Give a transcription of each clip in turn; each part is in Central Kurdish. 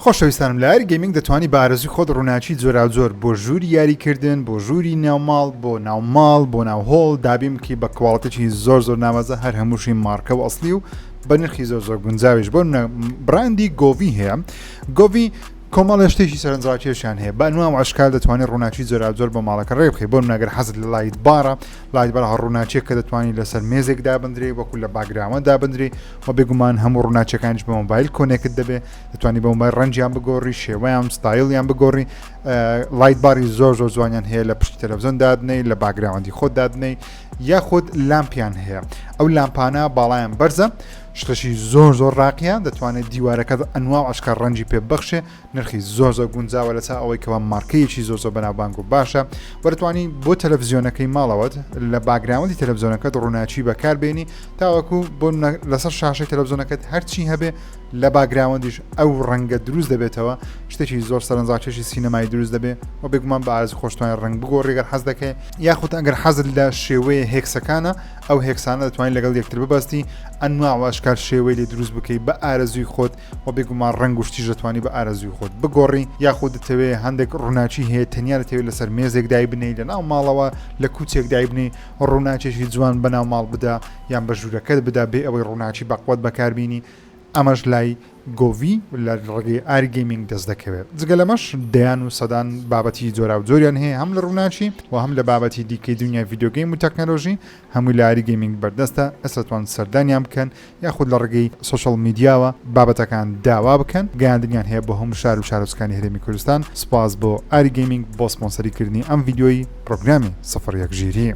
خۆشەویستانم لە ئەر گەیمینگ دەتوانی بە ئارەزوی خۆت ڕووناچی جۆرا جۆر بۆ ژووری یاریکردن بۆ ژووری ناوماڵ بۆ ناوماڵ بۆ ناوهۆڵ دابیم کی بە کواڵتێکی زۆر ناوازە هەر هەمووشی مارکە و ئەسلی و بە نرخی زۆر گونجاویش بۆ براندی گۆڤی هەیە. گۆڤی کۆمەڵە شتێکی سەرنجڕاکێشیان هەیە بە نوام عشکال دەتوانێت ڕووناچی جۆرا جۆر بە ماڵەکە ڕێ بخی بۆ نەگەر حەزت لە لایت بارە ڕووناچێک کە دەتوانانی لەسەر مێزێک دابدرێ وەکو لە باگراوە دابدرێ و بێگومان هەموو ڕووناچەکانیش بە مۆبایل کۆنێکت دەبێت دەتوانی بە مۆبایل ڕەنجیان بگۆڕی شێوەیان ستایلیان بگۆڕی لایت باری زۆر جوانیان هەیە لە پشتی تەلەڤیزۆن دادنەی لە باگراوەندی خۆت دادنەی یاخود لامپیان هەیە ئەو لامپانە باڵایان بەرزە شتەشی زۆر ڕاقیە دەتوانێت دیوارەکە ئەنواع عشکار ڕەنجی پێ بەخشێ نرخی زۆر گونجاوە لەسا ئەوەی کەەوە مارکەیەکی زۆر بەناوبانگ و باشە وەرتوانی بۆ تەلەڤیزیۆنەکەی ماڵەوەت لە باگراوەندی تەلەڤیزیۆنەکەت ڕووناچی بەکاربێنی تاوەکو بۆ لەسەر شاشەی تەلەڤیزیۆنەکەت هەرچی هەبێ لە باگراوەندیش ئەو ڕەنگە دروست دەبێتەوە شتێکی زۆر سەرنجڕاکێشی سینەمای دروست دەبێت و بێگومان بە ئارزوی خۆشتوانی ڕنگ بگۆڕێگەر حەز دەکەی یاخود ئەگەر حەزت لە شێوەیە هێکسەکانە ئەو هێکسانە دەتوانین لەگەڵ یەکتر ببەستی ئەنواع واشکار شێوەی لێ دروست بکەی بە ئارەزوی خۆت و بێگومان ڕنگ و شتیش دەتوانی بە ئارەزوی خۆت بگۆڕی یاخود دەتەوێت هەندێک ڕووناچی هەیە تەنیا دەتەوێت لەسەر مێزێک دای بنەی لە ناو ماڵەوە لە کوچێک دای بنی ڕووناچێکی جوان بەناو ماڵ بدا یان بە ژوورەکەت بدا بێ ئەوەی ڕووناچی بەقوت بەکاربینی ئەمەش لای گۆڤی لە ڕێگەی ئاری گەیمینگ دەست دەکەوێت جگە لەمەش دەیان و سەدان بابەتی جۆرا و جۆریان هەیە هەم لە ڕووناچی و هەم لە بابەتی دیکەی دنیای ڤیدیۆگەیم و تەکنەلۆژی هەمووی لە ئاری گەیمینگ بەردەستە ئەسەتوان سەردانیان بکەن یاخود لە ڕێگەی سۆشەڵ میدیاوە بابەتەکان داوا بکەن گەیاندنیان هەیە بۆ هەموو شار و شارۆچکانی هەرێمی کوردستان سپاس بۆ ئاری گەیمینگ بۆ سپۆنسەریکردنی ئەم ڤیدیۆی پرۆگرامی 01 ژیری.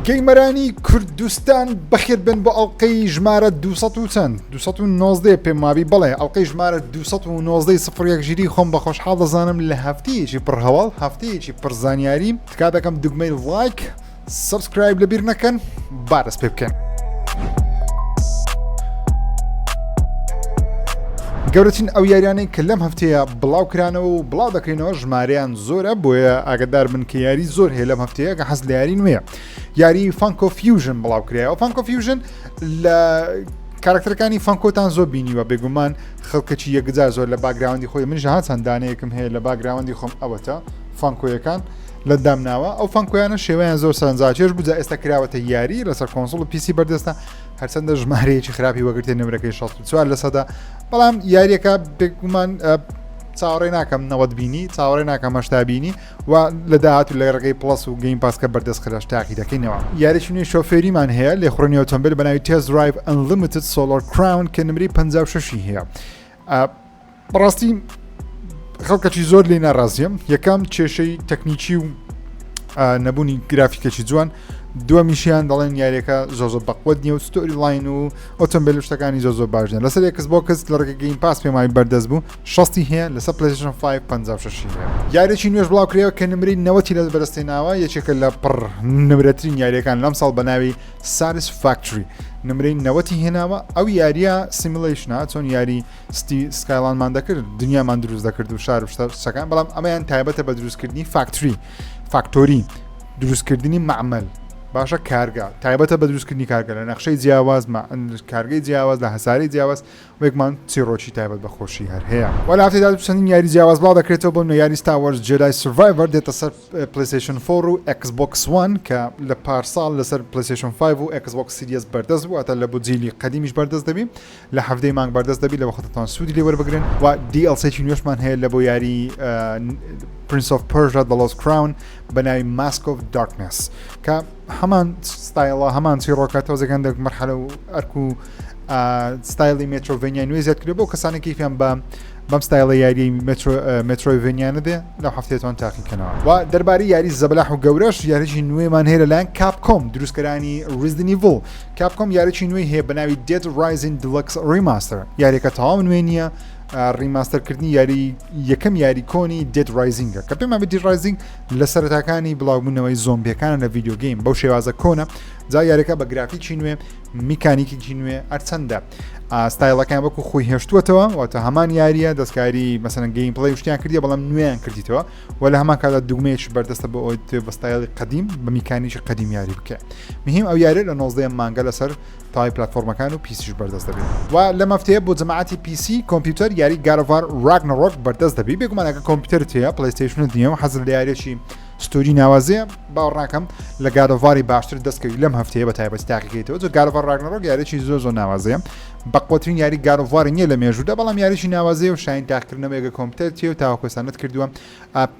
گەیمەرانی کوردستان بەخێر بن بۆ ئەڵلقەی ژمارە 219 پێم مابی بڵێ ئەڵلقەی ژمارە 219 01 ژیری خۆم بە خۆشحاڵ دەزانم لە هەفتەیەکی پڕ هەواڵ هەفتەیەکی پڕزانیاری تکا دەکەم دوگمەی لایک سبسکرایب لەبیر نەکەن بارەس پێ بکەن. گەورەترین ئەو یاریانەی کە لەم هەفتەیە بڵاو کرانەوە و بڵاو دەکەینەوە ژمارەیان زۆرە بۆیە ئاگدار من کە یاری زۆر هەیە لەم هەفتەیە کە حەز لە یاری نوێیە یاری فانکۆ فیوژن بڵاو کرایەوە فانکۆ فیوژن لە کارکتەرەکانی فانکۆتان زۆر بینیوە بێگومان خەڵکەکی یەکجار زۆر لە باگراوەندی خۆی منیش هات چەندانەیەکم هەیە لە باگراوەندی خۆم ئەوەتە فانکۆیەکان لە دامناوە ئەو فانکۆیانە شێوەیان زۆر سەرنجاکێش بوو ئێستا کراوەتە یاری لەسەر کۆنسۆڵ و پیسی بەردەستە هەرچەندە ژمارەیەکی خراپی وەگرتێ نمرەکەی 64 لەسەدا بەڵام یاریەکە بێگومان چاوەڕێ ناکەم نەوەت بینی چاوەڕێ ناکەم هەشتا بینی و لە داهات و لە ڕێگەی پڵس و گەیم پاسکە بەردەست خراش تاقی دەکەینەوە یاریی نوێی شۆفێریمان هەیە لێخڕنی ئۆتۆمبیل بەناوی تێست درایڤ ئەنلیمیتد سۆلار کراون کە نمری 56 هەیە بەڕاستی خەڵکەکی زۆر لێ ناڕازیم یەکەم کێشەی تەکنیکی و نەبوونی گرافیکێکی جوان دووەمیشیان دەڵێن یاریەکە زۆر بەقوت نیە و ستۆری لاین و ئۆتۆمبیل شتەکانی زۆر باشن لەسەر ئێکسبۆکس لە ڕێگەی گەیم پاس پێماوی بەردەست بوو 60 هەیە لەسەر پلەیستێشن 5 56 هەیە یاریی نوێژ بڵاو کرێەوە کە نمری 90 لە بەرزتریناوە یەکێکە لە پڕ نمرەترین یاریەکان لەم ساڵ بەناوی ساتیسفاکتۆری نمرەی 90 هێناوە ئەو یاریە سیمولیشنە چۆن یاری سکایلانمان دەکرد دنیامان دروست دەکرد و شار شتەکان بەڵام ئەمەیان تایبەتە بە دروستکردنی فاکتۆری دروستکردنی معمەل باشە کارگە تایبەتە بە دروستکردنی کارگە لە نەخشەی جیاواز کارگەی جیاواز لە هەساری جیاواز وەکمان چیرۆکی تایبەت بە خۆشی هەر هەیە وەلا هەفتەیەدا چەندین یاری جیاواز بڵاو دەکرێتەوە بۆ یاری ستار وارز جێدای سروایڤەر دێتە سەر پلەیستێشن 4 و ئێکسبۆکس 1 کە لە پارساڵ لەسەر پلەیستێشن 5 و ئێکسبۆکس سیریەس بەردەست بوو ئەتە لە بۆ جیلی قەدیمیش بەردەست دەبی لە هەفتەی مانگ بەردەست دەبی لە وەختتان سوودی لێ وەربگرن و DLC نوێشمان هەیە لە بۆ یاری Prince of Persia The Lost Crown بەناوی Mask of Darkness کە هەمان ستایڵە هەمان چیرۆکە تۆزەکەن دەک مەرحەلە و ئەرک و ستایلی مێترۆڤێنیا نوێ زیاد کرێ بۆ کەسانی کەیفیان بەم ستایڵە یاری مێترۆڤێنیانە دێ لەو هەفتەیەتوان تاقیکەنەوە و دەربارەی یاری زەبەلاح و گەورەش یاریی نوێمان هەیە لەلایەن کاپکۆم دروستکەرانی ریزدنی ڤڵ کاپکۆم یاریی نوێی هەیە بەناوی Dead Rising Deluxe Remaster یاریەکە تەواو نوێ نییە ریماستەرکردنی یاری یەکەم یاری کۆنی Dead Risingە کە پێم Dead Rising لە سەرەتاکانی بڵاوبوونەوەی زۆمبیەکانە لە ڤیدیۆ گەیم بەو شێوازە کۆنە جا یاریەکە بە گرافیکی نوێ میکانیکی نوێ ئەرچەندە ستایلەکان وەکو خۆی هێشتووەتەوە واتە هەمان یاریە دەستکاری مەسەن گەیم پڵی شتیان کردی بەڵام نوێیان کردیتەوە و لە هەمان کادا دوگمەیەکی بەردەستە بە ئەوی بە ستایلی قەدیم بە میکانیکی قەدیم یاری بکە مهم ئەو یاری لە 19 مانگە لەسەر تاوای پلتفۆرمەکان و پیسیش بەردەست دەبێت و لە مەفتەیە بۆ جەماعەتی پیسی کۆمپیوتەر یاری گارڤار ڕاگنەڕۆک بەردەست دەبێت بێگومانەکە کۆمپیوتەرت هەیە پلەیستیشنت نییە و حەزر لە یاریەکی ستۆری ناوازەیە باوەڕناکەم لە گارڤاری باشتر دەستکەوی لەم هەفتەیە بە تایبەت تاقیکەیتەوە جۆ گارڤار ڕاگنەڕۆک یاریێکی زۆر ناوازەیە بە قوترین یاری گارڤاری نییە لە مێژوودا بەڵام یاریی ناوازەیە و شاین تاقیکردنەوە ێگە کۆمپیوتەرتی و تاوەکۆستانت کردووە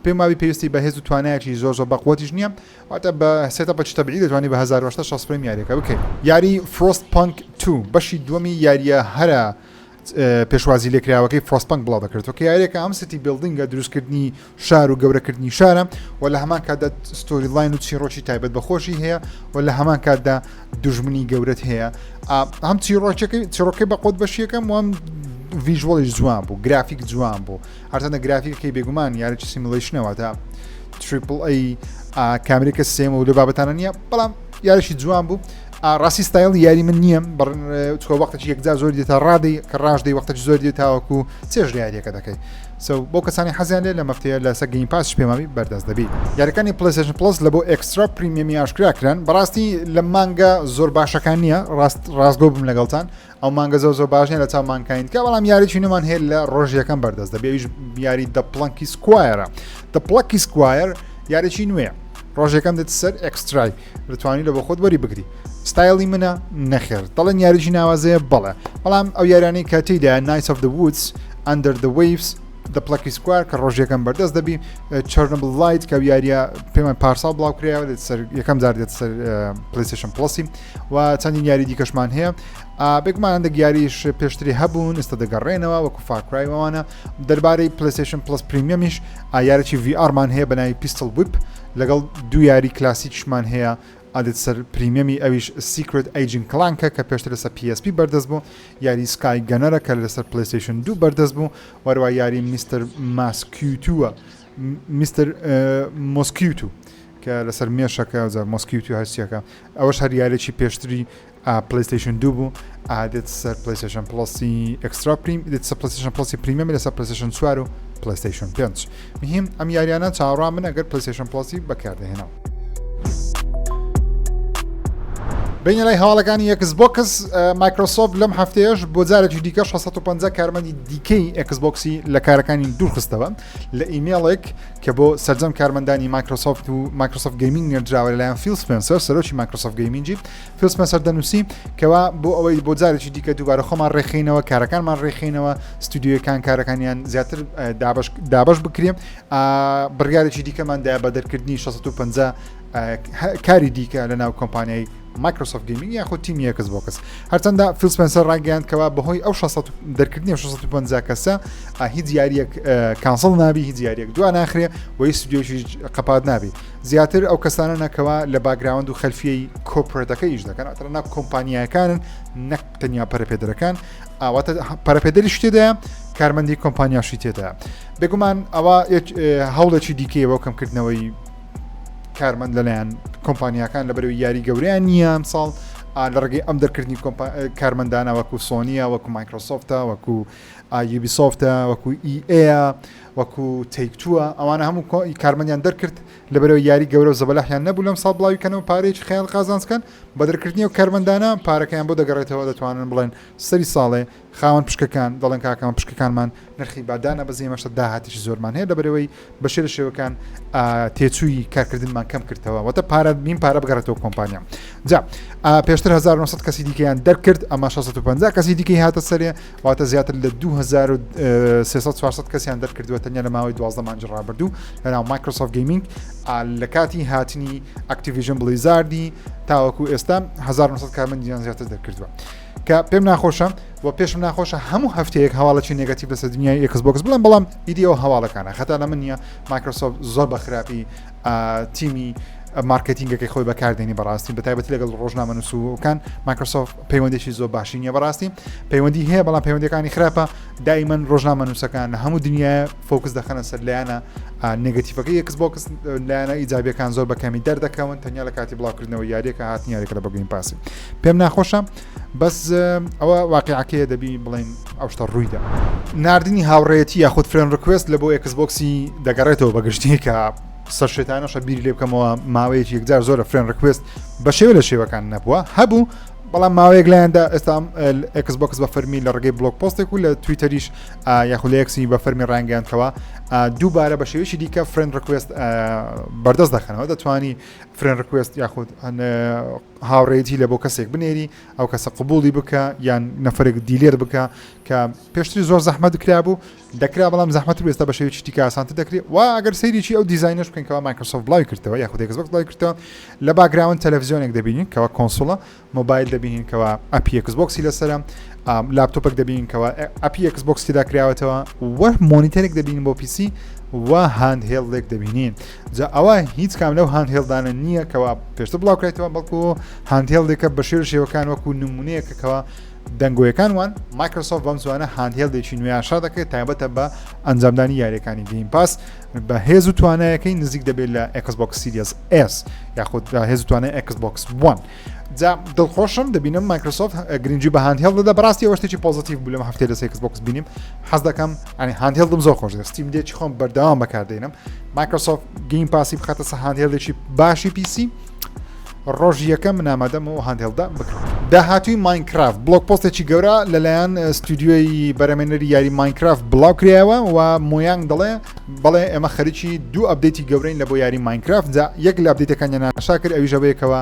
پێم وابی پێویستی بە هێز و توانایەکی زۆر بە قوتیش نییە واتە بە سێتە بە چتەبعی دەتوانانی بە 1960 یاریەکە بکەیت یاری فرۆست پانک 2 بەشی دووەمی یاریە هەرە پێشوازی لێکراوەکەی فرۆسپنگ بڵاو دەکرێتەوە کە یاریەکە ئەم ستی بیلدینگە دروستکردنی شار و گەورەکردنی شارە و لە هەمان کاتدا ستۆری لاین و چیرۆکی تایبەت بەخۆشی هەیە و لە هەمان کاتدا دوژمنی گەورەت هەیە هەم چیرۆکەی بە قوت بەشیەکەم وام ڤیژوەڵیش جوان بوو گرافیک جوان بوو هەرچەندە گرافیکەکەی بێگومان یاریی سیمولیشنەوە تا تریپل ئەی کامێرێکە سێمە و لە بابەتانە نییە بەڵام یاریشی جوان بوو ڕاستی ستایل یاری من نییە چکە وەختێکی یەکجار زۆر دێتە ڕادی کە ڕژدەی وەختێکی زۆر دێتاوەکو چێژ یاریەکە دەکەیت بۆ کەسانی حەزیان لێ لە مەفتەیە لە سەر گەیم پاس پێماوی بەردەست دەبێت یاریەکانی پلەیستیشن پلس لە بۆ ئێکسترا پریمیەمی ئاشکراکران بەڕاستی لە مانگە زۆر باشەکان نییە ڕاستگۆ بم لەگەڵتان ئەو مانگە زۆر باش نیە لە چاو مانکاینکە بەڵام یاریی نومان هەیە لە ڕۆژیەکەم بەردەست دەبێت یاری دەپڵنکی سکوایرە دەپڵکی سکوایر یاریی نوێ ڕۆژەکەم دێت سەر ئەکسترای دەتوانی لە بۆ خۆت وەری بگری ستایلی منە نەخێر دەڵێن یاریی ناوازەیە بەڵێ بەڵام ئەو یارانەی کاتیدا Knights of the Woods Under the Waves دەپڵکی سکوار کە ڕۆژیەکەم بەردەست دەبی چرنبل لایت کە یاریە پێمان پارسال بڵاوکرایەوە یەکەم جار دێت سەر پلەیستیشن پلسی و چەندین یاری دیکەشمان هەیە بێگومان هەندێک یاریش پێشتری هەبوون ئێستا دەگەڕێنەوە وەکو فارکرایەوەوانە دەربارەی پلەیستیشن پلس پریمیەمیش یاریی VRمان هەیە بەناوی پیستڵ ویپ لەگەڵ دوو یاری کلاسیکشمان هەیە ئادێت سەر پریمیەمی ئەویش سیکرت ئەیجین کلانکە کە پێشتر لەسەر PSP بەردەست بوو یاری سکای گەنەرە کە لەسەر پلەیستیشن 2 بەردەست بوو وەروە یاری میستر ماسکیوتووە میستر مۆسکیوتو کە لەسەر مێشەکە مۆسکیوتو هەرسیەکە ئەوەش هەر یارێکی پێشتری پلەیستیشن 2 بوو ئادێت سەر پلەیستیشن پلسی ئەکسترا پریم دێت سەر پلەیستیشن پلسی پریمیەمی لەسەر پلەیستیشن 4 و پلەیستیشن 5 مهم ئەم یاریانە چاوەڕوان من ئەگەر پلەیستیشن پلسی بەکاردەهێنەوە بین لای هەواڵەکانی ئێکسبۆکس مایکرۆسۆفت لەم هەفتەیەش بۆ جارێکی دیکە 650 کارمەندی دیکەی ئێکسبۆکسی لە کارەکانی دوورخستەوە لە ئیمێڵێک کە بۆ سەرجەم کارمەندانی مایکرۆسۆفت و مایکرۆسۆفت گەیمینگ نێردراوە لەلایەن فیل سپێنسەر سەرۆکی مایکرۆسۆفت گەیمینگی فیل سپێنسەر دەنووسی کەوا بۆ ئەوەی بۆ جارێکی دیکە دووبارە خۆمان ڕێخینەوە کارەکانمان ڕێخینەوە ستودیۆکان کارەکانیان زیاتر دابش بکرێن بڕیارێکی دیکەماندا بە دەرکردنی 650 کاری دیکە لە ناو کۆمپانیای مایکرۆسۆفت گەیمینگ یاخود تیمی ئێکسبۆکس هەرچەندە فیل سپێنسەر ڕاگەیاندکەوە بەهۆی ئەو دەرکردنی 650 کەسە هیچ یاریەک کانسڵ نابی هیچ یاریەک دو ناخرێ و هیچ ستودیۆشی قەپات نابی زیاتر ئەو کەسانە نەکەوە لە باگراوند و خەلفیەی کۆپرێتەکە ئیش دەکەن ئەتر ناو کۆمپانیایەکانن نەک تەنیا پەرەپێدەرەکان ئەواتە پەرەپێدەریش تێدایە کارمەندی کۆمپانیاشی تێدایە بێگومان ئەوە هەوڵێکی دیکەیەوە کەمکردنەوەی کارمەند لەلایەن کۆمپانیەکان لەبەرەوەی یاری گەورەیان نییە ئەمساڵ لە ڕێگەی ئەم دەرکردنی کارمەندانە وەکو سۆنیە وەکو مایکرۆسۆفتە وەکو یوبیسۆفتە وەکو EA وەکو تەیکتووە ئەوانە هەموو کارمەندیان دەرکرد لەبەرەوەی یاری گەورە و زەبەلاحیان نەبوو لەم ساڵ بڵاویکەنەوە پارەیەکی خەیاڵ قازانجکەن بە دەرکردنی و کارمەندانە پارەکەیان بۆ دەگەڕێتەوە دەتوانن بڵێن سەری ساڵێ خاوەن پشکەکان دەڵێن کاکەمە پشکەکانمان نرخی بادانە بەزیێمەشە داهاتیی زۆرمان هەیە لەبەرەوەی بەشێ لە شێوەکان تێچووی کارکردنمان کەم کردەوە واتە پارە بگەڕێتەوە کۆمپانیام جا پێشتر 1900 کەسی دیکەیان دەرکرد ئەمە 650 کەسی دیکەی هاتە سەرێ واتە زیاتر لە 2300 کەسیان دەرکردووە تەنیا لە ماوەی 12 مانگ ڕابردوو لەناو مایکرۆسۆفت گەیمینگ لە کاتی هاتنی ئەکتیڤیژن بلیزاردی تاوەکو ئێستا 1900 کارمەندیان زیاتر دەرکردووە کە پێم ناخۆشە و پێشم ناخۆشە هەموو هەفتەیەک هەواڵەکی نێگاتیڤ لەسەر دنیای ئێکسبۆکس بڵێن بەڵام ئیدیەوە هەواڵەکانە خەتا لە من نییە مایکرۆسۆفت زۆر بە خراپی تیمی مارکتینگەکەی خۆی بەکاردێنی بەڕاستی بەتایبەتی لەگەڵ ڕۆژنامە نووسوەکان مایکرۆسۆفت پەیوەندێکی زۆر باشی نیە بەڕاستی پەیوەندی هەیە بەڵام پەیوەندەکانی خراپە دایمەن ڕۆژنامە نووسەکان لە هەموو دنیای فۆکس دەخەنە سەر لایەنە نێگەتیڤەکەی ئێکسبۆکس لایەنە ئیجابیەکان زۆر بەکەمی دەردەکەون تەنیا لە کاتی بڵاوکردنەوە یاریەکە هاتنی یاریەکە لە بەگەین پاسی پێم ناخۆشە بەس ئەوە واقعەکەیە دەبی بڵێن ئەو شتە ڕوویدا ناردنی هاوڕێتی یاخود فرێن ڕکوێست لە بۆ ئێکسبۆکسی دەگەڕێتەوە بەگشتی کە سەر شێتانەشە بیری لێ بکەمەوە ماوەیەکی یەکجار زۆرە فرێن ڕکوێست بە شێوە لە شێوەکان نەبووە هەبوو بەڵام ماوەیەک لایەندا ئێستا ئێکسبۆکس بە فەرمی لە ڕێگەی بلۆگ پۆستێک و لە تویتەریش یاخود لە ئێکسی بە فەرمی ڕانگەیاندکەوە دووبارە بە شێوەیەکی دیکە فرێن ڕکوێست بەردەست دەخەنەوە دەتوانی فرێن ڕکوێست یاخود هاوڕێتی لە بۆ کەسێک بنێری ئەو کەسە قبوڵی بکە یان نەفرێک دیلێر بکە کە پێشتری زۆر زەحمەت کرا بوو دەکرا بەڵام زەحمەت ئێستا بە شێوەیەکی دیکە ئاسانتر دەکرێت و ئەگەر سەیریی ئەو دیزاینەش بکەنەوە مایکرۆسۆفت بڵاوی کردەوە یاخود ئێکسبۆکس بڵاوی کردەوە لە باگراوند تەلەڤیزیۆنێک دەبینین کەەوە کۆنسۆڵە مۆبایل دەبینین کەەوە ئەپی ئێکسبۆکسی لەسەرە لاپتۆپێک دەبینین کەەوە ئەپی ئێکسبۆکس تێدا کراوەتەوە وە مۆنیتەرێک دەبینین بۆ پیسی و هاندهێڵێک دەبینین جا ئەوە هیچ کام لەو هاندهێڵدانە نییە کەەوە پێشتر بڵاوکرێتەوە بەڵکو هاندهێڵێکە بە شێوەکان وەکو نمونەیەکەوە دەنگۆیەکان وان مایکرۆسۆفت بەم زوانە هاندهێڵێکی نوێیاشا دەکرێت تایبەتە بە ئەنجامدانی یاریەکانی گەیم پاس بە هێز و توانایەکەی نزیک دەبێت لە ئێکسبۆکس سیریز S یاخود هێز و توانای ئێکسبۆکس 1 جا دڵخۆشم دەبینم مایکرۆسۆفت گرنگی بە هاندهێڵ دەدا بەڕاستی ئەوە شتێکی پۆزیتیڤ بوو لەمە هەفتەیە لەسەر ئێکسبۆکس بینیم حەز دەکەم ئەنی هاندهێڵدم زۆر خۆش دەست ستیم دێکی خۆم بەردەوام بەکاردێنم مایکرۆسۆفت گەیم پاسی بخاتە سەر هاندهێڵێکی باشی پیسی ڕۆژی یەکەم منامەدەم و هاندهێڵدا بکڕم داهاتووی ماینکرافت بلۆگ پۆستێکی گەورە لەلایەن ستودیۆی بەرەمێنەری یاری ماینکرافت بڵاو کرایەوە و مۆیان دەڵێ بەڵێ ئێمە خەریکی دوو ئەپدەیتی گەورەین لە بۆ یاری ماینکرافت جا یەک لە ئەپدەیتەکانیان ناشا کرد ئەویژەوەیەکەوە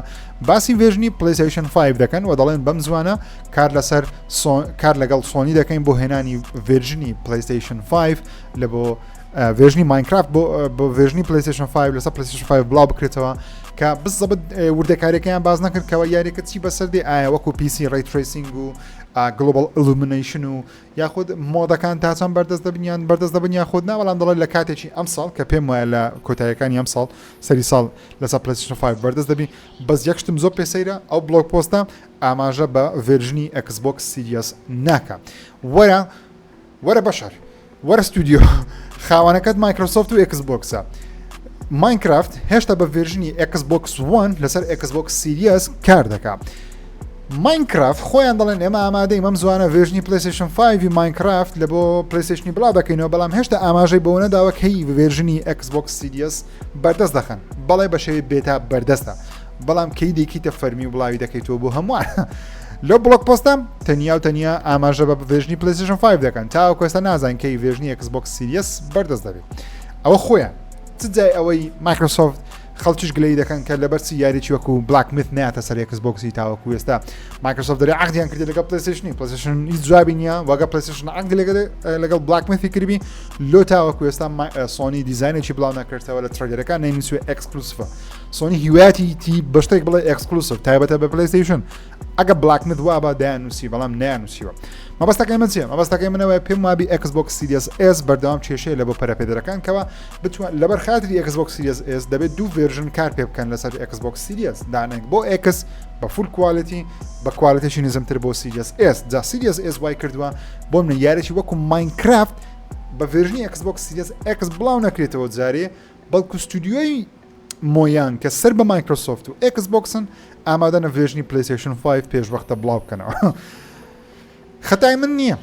باسی ڤێژنی پلەیستیشن 5 دەکەن و دەڵێن بەم زوانە کار لەگەڵ سۆنی دەکەین بۆ هێنانی ڤێژنی پلەیستیشن 5 لە بۆ ڤێژنی ماینکرافت بۆ ڤێژنی پلەیستیشن 5 لەسەر پلەیستیشن 5 بڵاو بکرێتەوە کە بزەبت وردەکارێکیان باز نەکرد کەەوە یاریەکە چی بەسەردێ ئایا وەکو پیسی ڕیتریسینگ و گلۆبال ئیلومینیشن و یاخود مۆدەکان تا چەند بەردەست دەبنیان بەردەست دەبن یاخود ناوەڵام دەڵێت لە کاتێکی ئەم ساڵ کە پێم وایە لە کۆتاییەکانی ئەم ساڵ سەری ساڵ لەسەر پلەیستیشن 5 بەردەست دەبی بەس یەکشتم زۆر پێسەیرە ئەو بلۆگ پۆستە ئاماژە بە ڤێرژنی ئێکسبۆکس سیریز ناکە وەرە بەشەر وەرە ستودیۆ خاوانەکەت مایکرۆسۆفت و ئێکسبۆکسە ماینکرافت هێشتا بە ڤێرژنی ئێکسبۆکس 1 لەسەر ئێکسبۆکس سیریز کار دەکات ماینکرافت خۆیان دەڵێن ئێمە ئامادەی مەم زوانە ڤێژنی پلەیستیشن 5 ماینکرافت لە بۆ پلەیستیشنی بڵاو دەکەینەوە بەڵام هێشتا ئاماژەی بۆ نەداوە کەی ڤێرژنی ئێکسبۆکس سیریز بەردەست دەخەن بەڵێ بە شێوەی بێتا بەردەستە بەڵام کەی دەیکیتە فەرمی و بڵاوی دەکەیتەوە بۆ هەمووان لەو بڵۆگ پۆستە تەنیا و تەنیا ئاماژە بە ڤێژنی پلەیستیشن 5 دەکەن تاوەکو ئێستا نازانین کەی ڤێژنی ئێکسبۆکس سیریز بەردەست دەبێت ئەوە خۆیان چ جای ئەوەی مایکرۆسۆفت خەڵکیش گلەی دەکەن کە لەبەرچی یاریی وەکو بلاک میت ناتە سەر ئێکسبۆکسی تاوەکو ئێستا مایکرۆسۆفت دەرێ عقدیان کردی لەگەڵ پلەیستیشن هیچ جوابی نییە وەگە پلەیستیشن عقد لەگەڵ بلاک میتی کردبی لۆ تاوەکو ئێستا سۆنی دیزاینێکی بڵاو نەکردەوە لە تڕێلەرەکان نەینووسێ ئەکسکلوسیڤە سۆنی هیوایەتی بەشتێک بڵێ ئەکسکلوسیڤ تایبەتە بە پلەیستیشن ئەگە بلاک میت وا بە دایانووسی بەڵام نەیانووسیوە مەبەستەکەی من چییە مەبەستەکەی منەوەی پێم وابی ئەکسبۆکس سیریز S بەردەوام کێشەیە لە بۆ پەرەپێدەرەکان کەەوە بتوان لەبەر خاتری ئەکسبۆکس سیریز S دەبێت دوو ڤێرژن کار پێ بکەن لەسەر ئەکسبۆکس سیریز دانێک بۆ X بە فول کوالیتی بە کوالیتیشی نزمتر بۆ سیریز S جا سیریز S وای کردووە بۆ منە یارێکی وەکو ماینکرافت بە ڤێرژنی ئەکسبۆکس سیریز X بڵاو نەکرێتەوە جارێ بەڵکو ستودیۆی مۆیان کە سەر بە مایکرۆسۆفت و ئێکسبۆکسن ئامادەنە ڤێژنی پلەیستیشن 5 پێشوەختە بڵاو بکەنەوە خەتای من نییە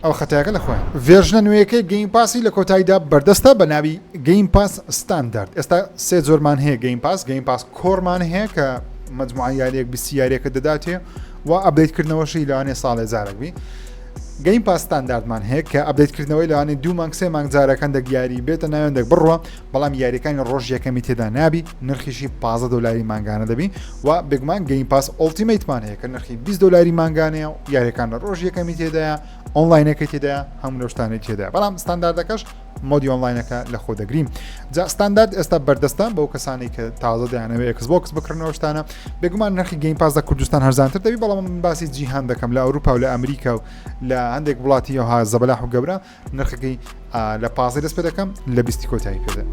ئەو خەتایەکە لە خۆیان ڤێژنە نوێیەکەی گەیم پاسی لە کۆتاییدا بەردەستە بە ناوی گەیم پاس ستاندارد ئێستا سێ جۆرمان هەیە گەیم پاس کۆرمان هەیە کە مجموعە یاریەک بیستی یاریەکە دەداتێ و ئەپدەیتکردنەوەشی لەوانێ ساڵێ جارێکبی گەیم پاس ستانداردمان هەیە کە ئەپدەیتکردنەوەی لەوانێ 2 مانگ 3 مانگ جارەکان دەگیاری بێتە ناوێندێک بڕوە بەڵام یاریەکانی ڕۆژ یەکەمی تێدا نابی نرخیشی $15 مانگانە دەبی و بگمان گەیم پاس ئۆڵتیمەیتمان هەیە کە نرخی $20 مانگانەیە و یاریەکان لە ڕۆژ یەکەمی تێدایە ئۆنلاینەکەی تێدایە هەموو لەو شتانەی تێدایە بەڵام ستانداردەکەش مۆدی ئۆنلاینەکە لە خۆ دەگرین جا ستاندارد ئێستا بەردەستان بەو کەسانی کە تازە دەیانەوێت ئێکسبۆکس بکڕنەوە شتانە بێگومان نرخی گەیم پاس لە کوردستان هەرزانتر دەبی بەڵام من باسی جیهان دەکەم لە ئەوروپا و لە ئەمریکا و لە هەندێک وڵاتی ئەوها زەبەلاح و گەورە نرخەکەی لە 15 دەست پێ دەکەم لە 20 کۆتایی پێدە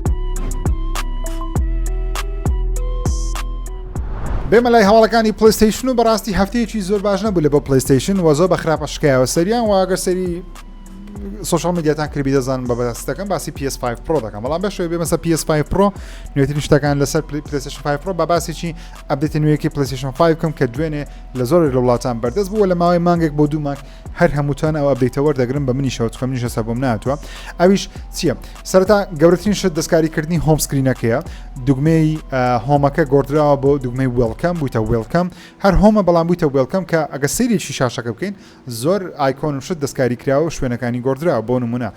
بێمە لای هەواڵەکانی پلیستیشن و بەڕاستی هەفتەیەکی زۆر باش نەبوو لە بۆ پلیستیشن و زۆر بە خراپە شکایەوە سەریان و ئەگەر سەری سوشال میدیاتان کردبی دەزانن بە بەدەستەکەم باسی PS5 Pro دەکەم بەڵام بەشێ بێ مەسە PS5 Pro نوێترین شتەکان لەسەر PlayStation 5 Pro بە باسێکی ئەپدێتی نوێیەکی PlayStation 5 بکەم کە دوێنێ لە زۆر لە وڵاتان بەردەست بووە لە ماوەی مانگێک بۆ 2 مانگ هەر هەمووتان ئەو ئەپدێتە وەردەگرن بە منیشەوە چکە منیشە سەبم ناتوە ئەویش چییە سەرەتا گەورەترین شت دەستکاریکردنی هۆم سکرینەکەیە دوگمەی هۆمەکە گۆڕدراوە بۆ دوگمەی وێلکەم بوویتە وێلکەم هەر هۆمە بەڵام بوویتە وێلکەم کە ئەگە سەیرێکی شاشەکە بکەین زۆر ئایکۆن شت دەستکاری کراوە و شوێنەکانی گۆڕدراوە بۆ نمونە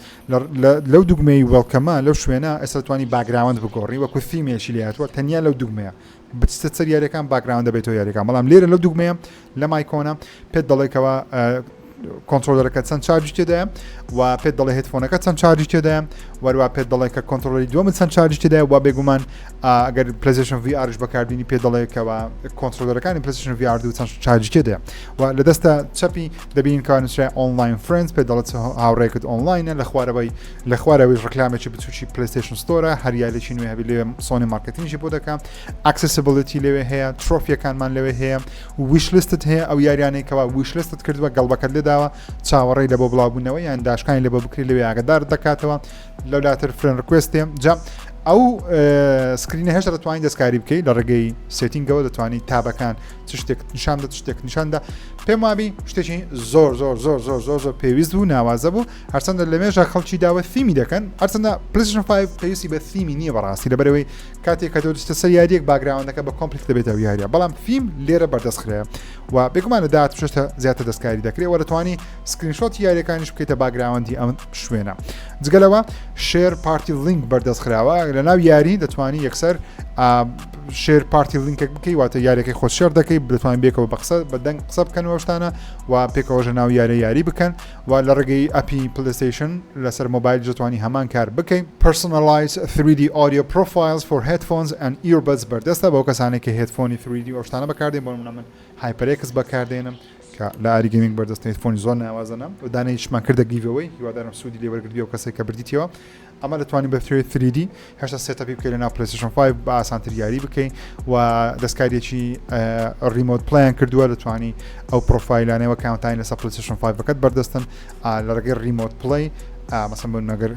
لەو دوگمەی وێلکەمە لەو شوێنە ئێستا توانی باگراوند بگۆڕی وەکو فیمێشی لێهاتوە تەنیا لەو دوگمەیە بچتە سەر یاریەکان باگراوند دەبێتەوە یاریەکان بەڵام لێرە لەو دوگمەیە لەم ئایکۆنە پێت دەڵێکەوە کۆنترۆلەرەکە چەند چارجی تێدایە و پێت دەڵێ هێدفۆنەکە چەند چارجی تێدایە وەروە پێت دەڵێ کە کۆنترۆلەری دووەمت چەند چارجی تێدایە و بێگومان ئەگەر PlayStation VRش بەکاردبینی پێت دەڵێکەوە کۆنترۆلەرەکانی PlayStation VR دوو چەند چارجی تێدایە و لە دەستە چەپی دەبین کە نووسرای ئۆنلاین فرندز پێت دەڵێت هاوڕێکت ئۆنلاینە لە خوارەوەی ڕکلامێکی بچوکی PlayStation Store هەریالێکی نوێ هەبی لێوێ سۆنی مارکتینگی بۆ دەکەم accessibility لێوێ هەیە ترۆفیەکانمان لەوێ هەیە ویشلیستت هەیە ئەو یاریانەیەکەوە ویشلیستت کردووە گەڵبەکەت لێداوە چاوەڕێی لە بۆ بڵاوبوونەوە یان داشکانی لە بۆ بکری لەوێ ئاگدار دەکاتەوە لەولاتر فرێن ڕکوێستێ جا ئەو سکرینە هێشتا دەتوانین دەستکاری بکەیت لە ڕێگەی سێتینگەوە دەتوانین تابەکان چ شتێک نیشاندا شتێک نیشاندا پێم وابی شتێکی زۆر زۆر زۆر زۆر زۆر زۆر پێویست بوو ناوازە بوو هەرچەندە لە مێژە خەڵکی داوە فیمی دەکەن هەرچەندە PlayStation 5 پێویستی بە فیمی نییە بەڕاستی لەبەرەوەی کاتێک کە دۆستە سەر یاریەک باگراوندەکە بە کۆمپلیت دەبێتەوە یاریە بەڵام فیم لێرە بەردەستخرەیە و بێگومانە داات شتە زیاتر دەستکاری دەکرێت وە دەتوانی سکرینشۆت یاریەکانیش بکەیتە باگراوندی ئەم شوێنە جگەلەوە شێر پارتی لینک بەردەستخراوە لە ناو یاری دەتوانی یەکسەر شێر پارتی لینکێک بکەی واتە یاریەکەی خۆ شێر دەکەی بتوانین بێکەوە بە دەنگ قسە بکەنەوە شتانە و پێکەوەژە ناو یاری بکەن و لە ڕێگەی ئەپی PlayStation لەسەر مۆبایل دەتوانی هەمان کار بکەین Personalized 3D audio profiles for headphones and earbuds بەردەستە بۆ کەسانێک کە هێدفۆنی 3D ئەو شتانە بەکاردێن بۆ من HyperX بەکاردێنم کە لە ئاری گەیمینگ بەردەست هێدفۆنی زۆر ناوازەنم و دانەیەکیشمان کردە گیڤەوەی هیوادارم سوودی لێ وەرگرتووە و کەسێک کە بردیتەوە ئەمە دەتوانین بە 3D هێشتا سێتەپی بکەین لەناو PlayStation 5 بە ئاسانتر یاری بکەین و دەستکاریەکی ریمۆت پلەیان کردووە دەتوانی ئەو پرۆفایلانەوە کاونتین لەسەر PlayStation 5 بەکەت بەردەستن لە ڕێگەی ریمۆت پلەی مەسەڵەن بۆ نەگەر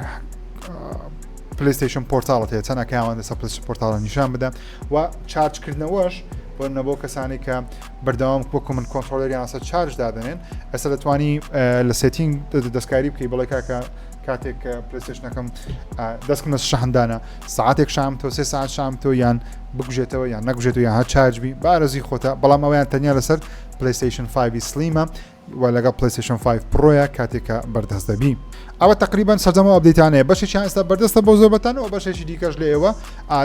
PlayStation پۆرتاڵت هەیە چەند ئەکاوان لەسەر PlayStation پۆرتاڵە نیشان بدەن و چارجکردنەوەش بۆ نەبوو کەسانی کە بەردەوام وەکو من کۆنترۆلەریان لەسەر چارج دادنێن ئێستا دەتوانی لە سێتینگ دەستکاری بکەی بڵێ کاکە کاتێک PlayStationەکەم دەستکم لە شەهندانە ساعتێک شام تۆ 3 ساعت شام تۆ یان بگوژێتەوە یان نەگوژێتەوە یان هەر چارجبی بارەزی خۆتە بەڵام ئەویان تەنیا لەسەر PlayStation 5 سلیمە و لەگەڵ PlayStation 5 پرۆیە کاتێکە بەردەست دەبی ئەوە تقریبان سەرجەمەوە ئەپدەیتانەیە بەشێکیان ئێستا بەردەستە بۆ زۆربەتانەوە بەشێکی دیکەش لە ئێوە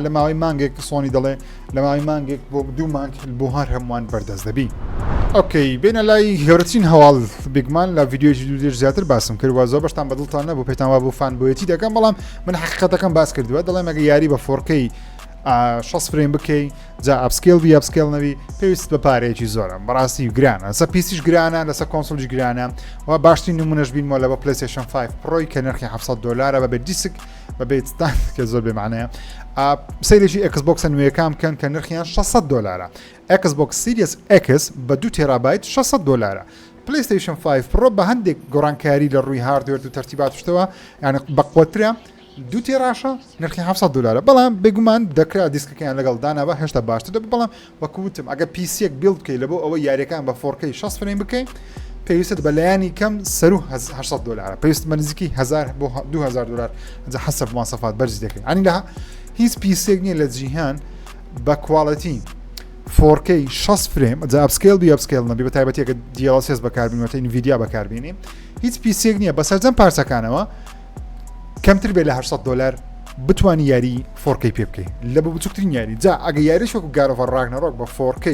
لە ماوەی مانگێک سۆنی دەڵێ لە ماوەی مانگێک بۆ 2 مانگ بۆ هەر هەمووان بەردەست دەبی ئۆکەی بینە لای گەورەترین هەواڵ بیگمان لە ڤیدیۆی دوودێش زیاتر باسم کردووە زۆر بەشتان بەدڵتان نەبوو پێتان وا بوو فان بۆیەتی دەکەم بەڵام من حقیقەتەکەم باس کردووە دەڵێم ئەگە یاری بە 4K 6 فریم بکەی جا ئەپسکێل بی ئەپسکێل نەوی پێویست بە پارەیەکی زۆرە بەڕاستی گرانە لەسەر پیسیش گرانە لەسەر کۆنسۆلیش گرانە و باشترین نمونەش بینمەوە لە بە PlayStation 5 پرۆی کە نرخی $700 بە دیسک بە بێتستان کە زۆر بێمانەیە سەیرێکی ئێکسبۆکسە نوێیەکان بکەن کە نرخیان $600 ئێکسبۆکس سیریس X بە 2 تێرابایت $600 PlayStation 5 پرۆ بە هەندێک گۆڕانکاری لە ڕووی هاردوێر و تەرتیباتشتەوە یانە بەقوترە 2 تێراشە نرخی $700 بەڵام بێگومان دەکرا دیسکەکەیان لەگەڵ داناوە هێشتا باشتر دەبێت بەڵام وەکوتم ئەگە پیسیەک بیلد بکەی لە بۆ ئەوە یاریەکان بە 4K 6 فریم بکەین پێویستت بە لایانی کەم سەر و $800 پێویست بە نزیکی 1000 بۆ $2000 حەسەب ماسەفات بەرزی دەکەین ئەنی لە هیچ پیسێک نییە لە جیهان بە کواڵەتی 4K 6 فریم جا ئەپسکێل بی ئەپسکێل نەبی بە تایبەتیەکە DLSS بەکاربینەوە NVIDIA بەکاربینی هیچ پیسێک نییە بە سەرجەم پارچەکانەوە کەمتر بێت لە $800 بتوانی یاری 4K پێ بکەیت لە بە بچووکترین یاری جا ئەگە یاریش وەکو گارۆڤ ڕاگنەرۆک بە 4K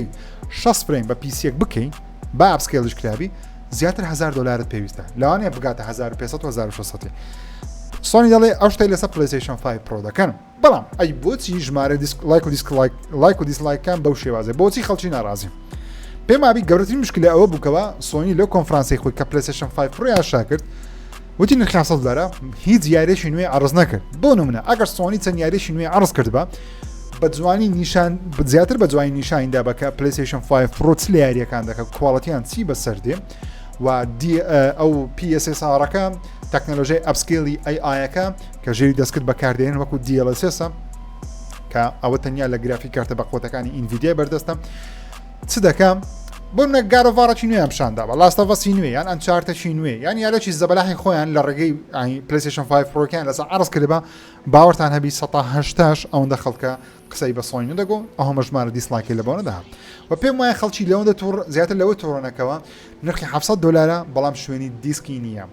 6 فریم بە پیسێک بکەین با ئەپسکێلش کرابی زیاتر $1000 پێویستە لەوانەیە بگاتە 1500 و 1600 سۆنی دەڵێ ئەو شتەی لەسەر PlayStation 5 پرۆ دەکەن بەڵام ئەی بۆچی ژمارە لایک و دیسلایکان بەو شێوازێ بۆچی خەڵکی ناڕازی پێم وابی گەورەترین مشکلە ئەوە بووکەوە سۆنی لەو کۆنفرانسی خۆی کە PlayStation 5 پرۆ یاشا کرد وتی نرخی $700 هیچ یاریشی نوێ عرض نەکرد بۆ نمونە ئەگەر سۆنی چەند یاریشی نوێ عرض کرد بە بە جوانی نیشان زیاتر بە جوانی نیشاندا بکە PlayStation 5 Pro چ لە یاریەکان دەکە کوواڵیتیان چی بەسەردێ و ئەو PSSR-ەکە تەکنۆلۆژیای ئەپسکێلی AI-ەکە کە ژێری دەستکرد بەکاردێنن وەکو DLSS-ە کە ئەوە تەنیا لە گرافیک کارتە بەقوتەکانی NVIDIA بەردەستە چ دەکەم بۆ منە گارۆڤارەی نوێیان پیشاندا بە لاستەڤەسی نوێ یان ئەنچارتەی نوێ یان یاەکی زەبەلاحی خۆیان لە ڕێگەی PlayStation 5 Pro-کیان لەسەر عرض کردبە باوەڕتان هەبی 180 ئەوەندە خەڵکە قسەی بە سۆنی دەگۆ ئەوە ژمارە دیسلاکی لەبەوە نەداهات و پێم وایە خەڵکی لەوەندە زیاتر لەوە تۆڕۆنەکەوە نرخی $700 بەڵام شوێنی دیسکی نییە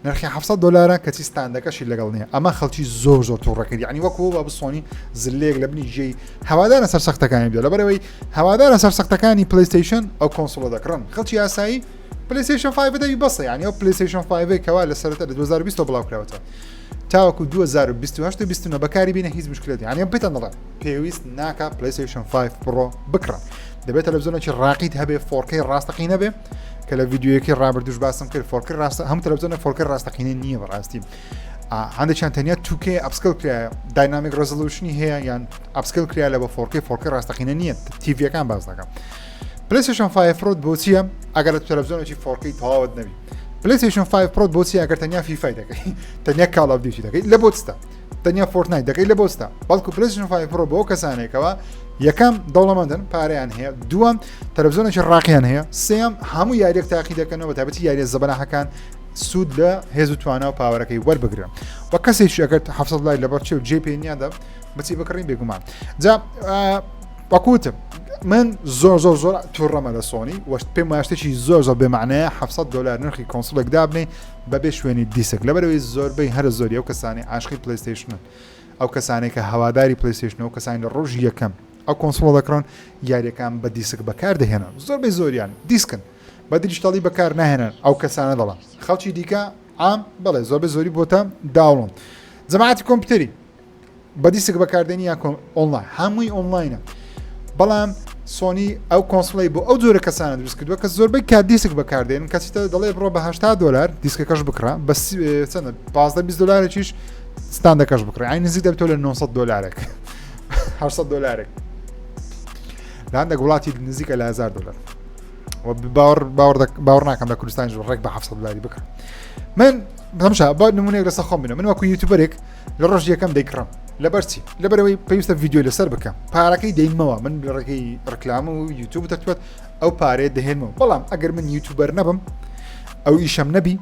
نرخی $700 کەچی ستاندەکەشی لەگەڵ نییە ئەمە خەڵکی زۆر تووڕەکرد یعنی وەکو بە بسۆنی زلێک لە بنی ژێی هەوادارە سەر سەختەکانی بێ لەبەرەوەی هەوادارە سەر سەختەکانی PlayStation ئەو کۆنسۆڵە دەکڕن خەڵکی یاسایی PlayStation 5 دەوی بەسە یعنی ئەو PlayStation 5 کەوا لە سەرەتا لە 2020 بڵاوکراوەتەوە تاوەکو 2028 بەکاری بینە هیچ مشکلەتی یعنی پێتان دەڵێ پێویست ناکە PlayStation 5 Pro بکڕن دەبێت تەلەڤیزۆنێکی ڕاقیت هەبێ 4K ڕاستەقینە نەبێ کە لە ڤیددیوەکە ڕابردوش باسم کرد 4K ڕاستە هەموو تەلەڤیزۆنە 4K ڕاستەقینە نییە بەڕاستی هەندێکیان تەنیا 2K ئەپسکل کرایە داینامیک ڕزۆلوشنی هەیە یان ئەپسکل کرایە لە بە 4K ڕاستەقینە نییە تیڤیەکان باز دەکەم PlayStation 5 Pro بۆچیە ئەگەر تەلەڤیزۆنێکی 4K تەواوت نەبی PlayStation 5 Pro بۆچی ئەگەر تەنیا فیفای دەکەی تەنیا Call of Duty دەکەی لە بۆچتە تەنیا فۆرتنایت دەکەی لە بۆستە بەڵکو PlayStation 5 Pro بۆ کەسانێکەوە یەکەم دەوڵەمەندن پارەیان هەیە دووەم تەلەڤیزۆنێکی ڕاقییان هەیە سێم هەموو یاریەک تاقی دەکەنەوە تابەتی یاریە زەبەلاحەکان سوود لە هێز و توانە و پاوەڕەکەی وەربگرن و کەسێکی ئەگەر $700 لەبەر چێ و جێ پێنیادا بچی بکڕین بێگومان جا وەکوتم من زۆر تووڕەمە لە سۆنی وەشت پێم واشتێکی زۆر بێمانەیە $700 نرخی کۆنسڵێک دابنێ بەبێ شوێنی دیسک لەبەرەوەی زۆربەی هەر زۆری ئەو کەسانی عاشقی PlayStation ئەو کەسانێک کە هەواداری PlayStation و کەسانی لە ڕۆژ یەکەم ئەو کۆنسۆڵ دەکڕن یاریەکان بە دیسک بەکار دەهێنن زۆربەی زۆریان دیسکن بە دیجیتاڵی بەکار ناهێنن ئەو کەسانە دەڵن خەڵکی دیکە ئام بەڵێ زۆربەی زۆری بۆتە داوڵۆن جەماعەتی کۆمپیوتەری بە دیسک بەکاردێنی یا ئۆنلاین هەمووی ئۆنلاینە بەڵام سۆنی ئەو کۆنسڵی بۆ ئەو جۆرە کەسانە دروست کردووە کە زۆربەی کا دیسک بەکاردێن کەچیتە دەڵێ بڕۆ بە $80 دیسکەکەش بکڕە بە چەندە $15-20 ستاندەکەش بکڕێ ئای نزیک دەبێتەوە لە $900 $800 لە هەندێک وڵاتی نزیکە لە $1000 باوەڕ ناکەم لە کوردستانیش ڕێک بە $700 بکڕ من بەمشا با نمونەیەک لەسەر خۆم بینم من وەکو یوتیوبەرێک لە ڕۆژ یەکەم دەیکڕم لەبەرچی لەبەرەوەی پێویستە ڤیددیۆ لەسەر بکەم پارەکەی دەینمەوە من ڕێگەی ڕکلام و یوتیوب دەتوێت ئەو پارێ دەهێنمەوە بەڵام ئەگەر من یوتیوبەر نەبم ئەو ئیشەم نەبی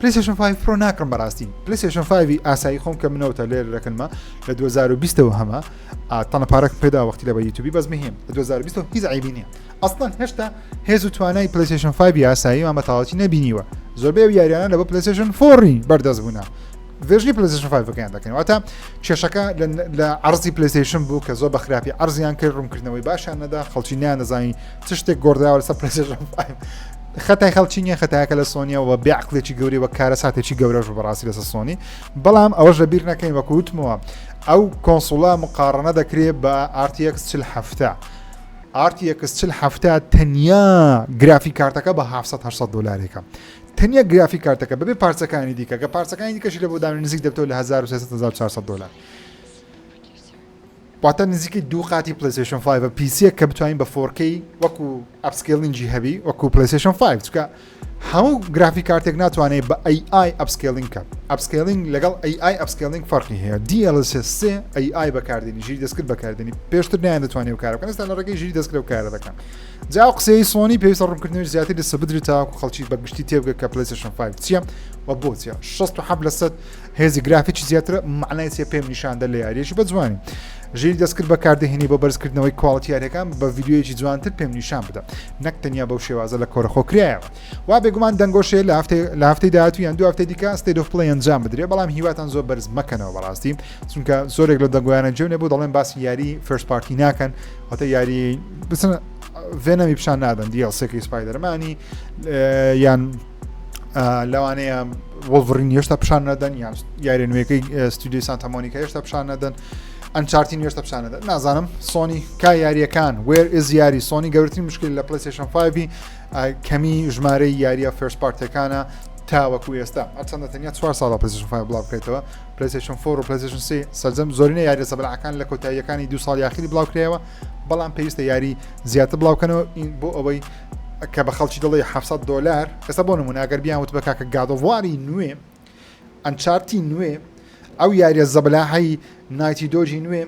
PlayStation 5 Pro ناکڕم بەڕاستی PlayStation 5 ئاسایی خۆم کە منەوەتە لێر دەکەنمە لە 2020ەوە هەمە تەنە پارەک پێدا وەختی لە بە یوتیوبی بەزمە هێم لە 2020 هیچ عیبی نییە ئەسڵەن هێشتا هێز و توانای PlayStation 5 ئاسایی مامە تاواتی نەبینیوە زۆربەی یاریانە لە بە PlayStation 4 بەردەست بوونا ڤێژنی PlayStation 5 بەکەیان دەکەن واتە کێشەکە لە عرضی PlayStation بوو کە زۆر بە خراپی عرضیان کرد ڕوونکردنەوەی باشیان نەدا خەڵکی نیان نەزانی چ شتێک گۆڕداوە لەسەر PlayStation 5 خەتای خەڵکی نییە خەتایەکە لە سۆنیەوە بێ عقلێکی گەوری وە کارە ساتێکی گەورەش بەڕاستی لەسەر سۆنی بەڵام ئەوەش لە بیر نەکەین وەکو وتمەوە ئەو کۆنسۆڵە مقارنە دەکرێت بە RTX 4070 RTX 4070 تەنیا گرافیک کارتەکە بە $700-800 تەنیا گرافیک کارتەکە بەبێ پارچەکانی دیکە کە پارچەکانی دیکەشی لە بۆ دامێن نزیک دەبێتەوە لە $1300-1400 واتە نزیکی دوو قاتی PlayStation 5 PC کە بتوانین بە 4K وەکو ئەپسکێلینگی هەبی وەکو PlayStation 5 چکە هەموو گرافیک کارتێک ناتوانێت بە AI ئەپسکێلینگ کە ئەپسکێلینگ لەگەڵ AI ئەپسکێلینگ فەرقی هەیە DLSS AI بەکاردێنی ژیری دەستکرد بەکاردێنی پێشتر نیان دەتوانێت و کارە بکەن ئێستا لە ڕێگەی ژیری دەستکرد و کارە دەکەن جا قسەی سۆنی پێویستە ڕوونکردنەوەی زیاتر لە سەبدری تاوەکو خەڵکی بەگشتی تێبگە کە PlayStation 5 چییە و بۆچیە 67% هێزی گرافیکی زیاترە معنای چیە پێم نیشاندا لە یاریەکی بە جوانی ژیری دەستکرد بەکاردەهێنی بە بەرزکردنەوەی کواڵیتی یاریەکان بە ڤیددیۆیەکی جوانتر پێم نیشان بدە نەک تەنیا بەو شێوازە لە کۆرەخۆکرایەوە وا بێگومان دەنگۆشەیە لە هەفتەی داهاتوو یان دوو هەفتەی دیکە State of Play ئەنجام بدرێ بەڵام هیواتان زۆر بەرز مەکەنەوە بەڕاستی چونکە زۆرێک لە دەنگۆیانە جێو نەبوو دەڵێن باسی یاری فەرست پارتی ناکەن واتە یاری بچن ڤێنەمی پیشان نادەن دیڵسێکی سپایدەرمانی یان لەوانەیە وڵڤرین هێشتا پیشان نەدەن یان یاری نوێیەکەی ستودیۆی سانتا مۆنیکا هێشتا پیشان نەدەن ئەنچارتین هێشتا پیشان نەدەن نازانم سۆنی کا یاریەکان وێر ئز یاری سۆنی گەورەترین مشکل لە PlayStation 5 کەمی ژمارەی یاریە فەرست پارتەکانە تاوەکو ئێستا هەرچەندە تەنیا 4 ساڵە PlayStation 5 بڵاو بکەیتەوە PlayStation 4 و PlayStation 3 سەرجەم زۆرینە یاری سەبلاعەکان لە کۆتاییەکانی 2 ساڵی یاخیری بڵاو کرایەوە بەڵام پێویستە یاری زیاتر بڵاوکەنەوە بۆ ئەوەی کە بە خەڵکی دەڵێ $700 ئێستا بۆ نمونە ئەگەر بیان وت بە کاکە گادۆڤواری نوێ ئەنچارتی نوێ ئەو یاریە زەبلاحی نایتی دۆجی نوێ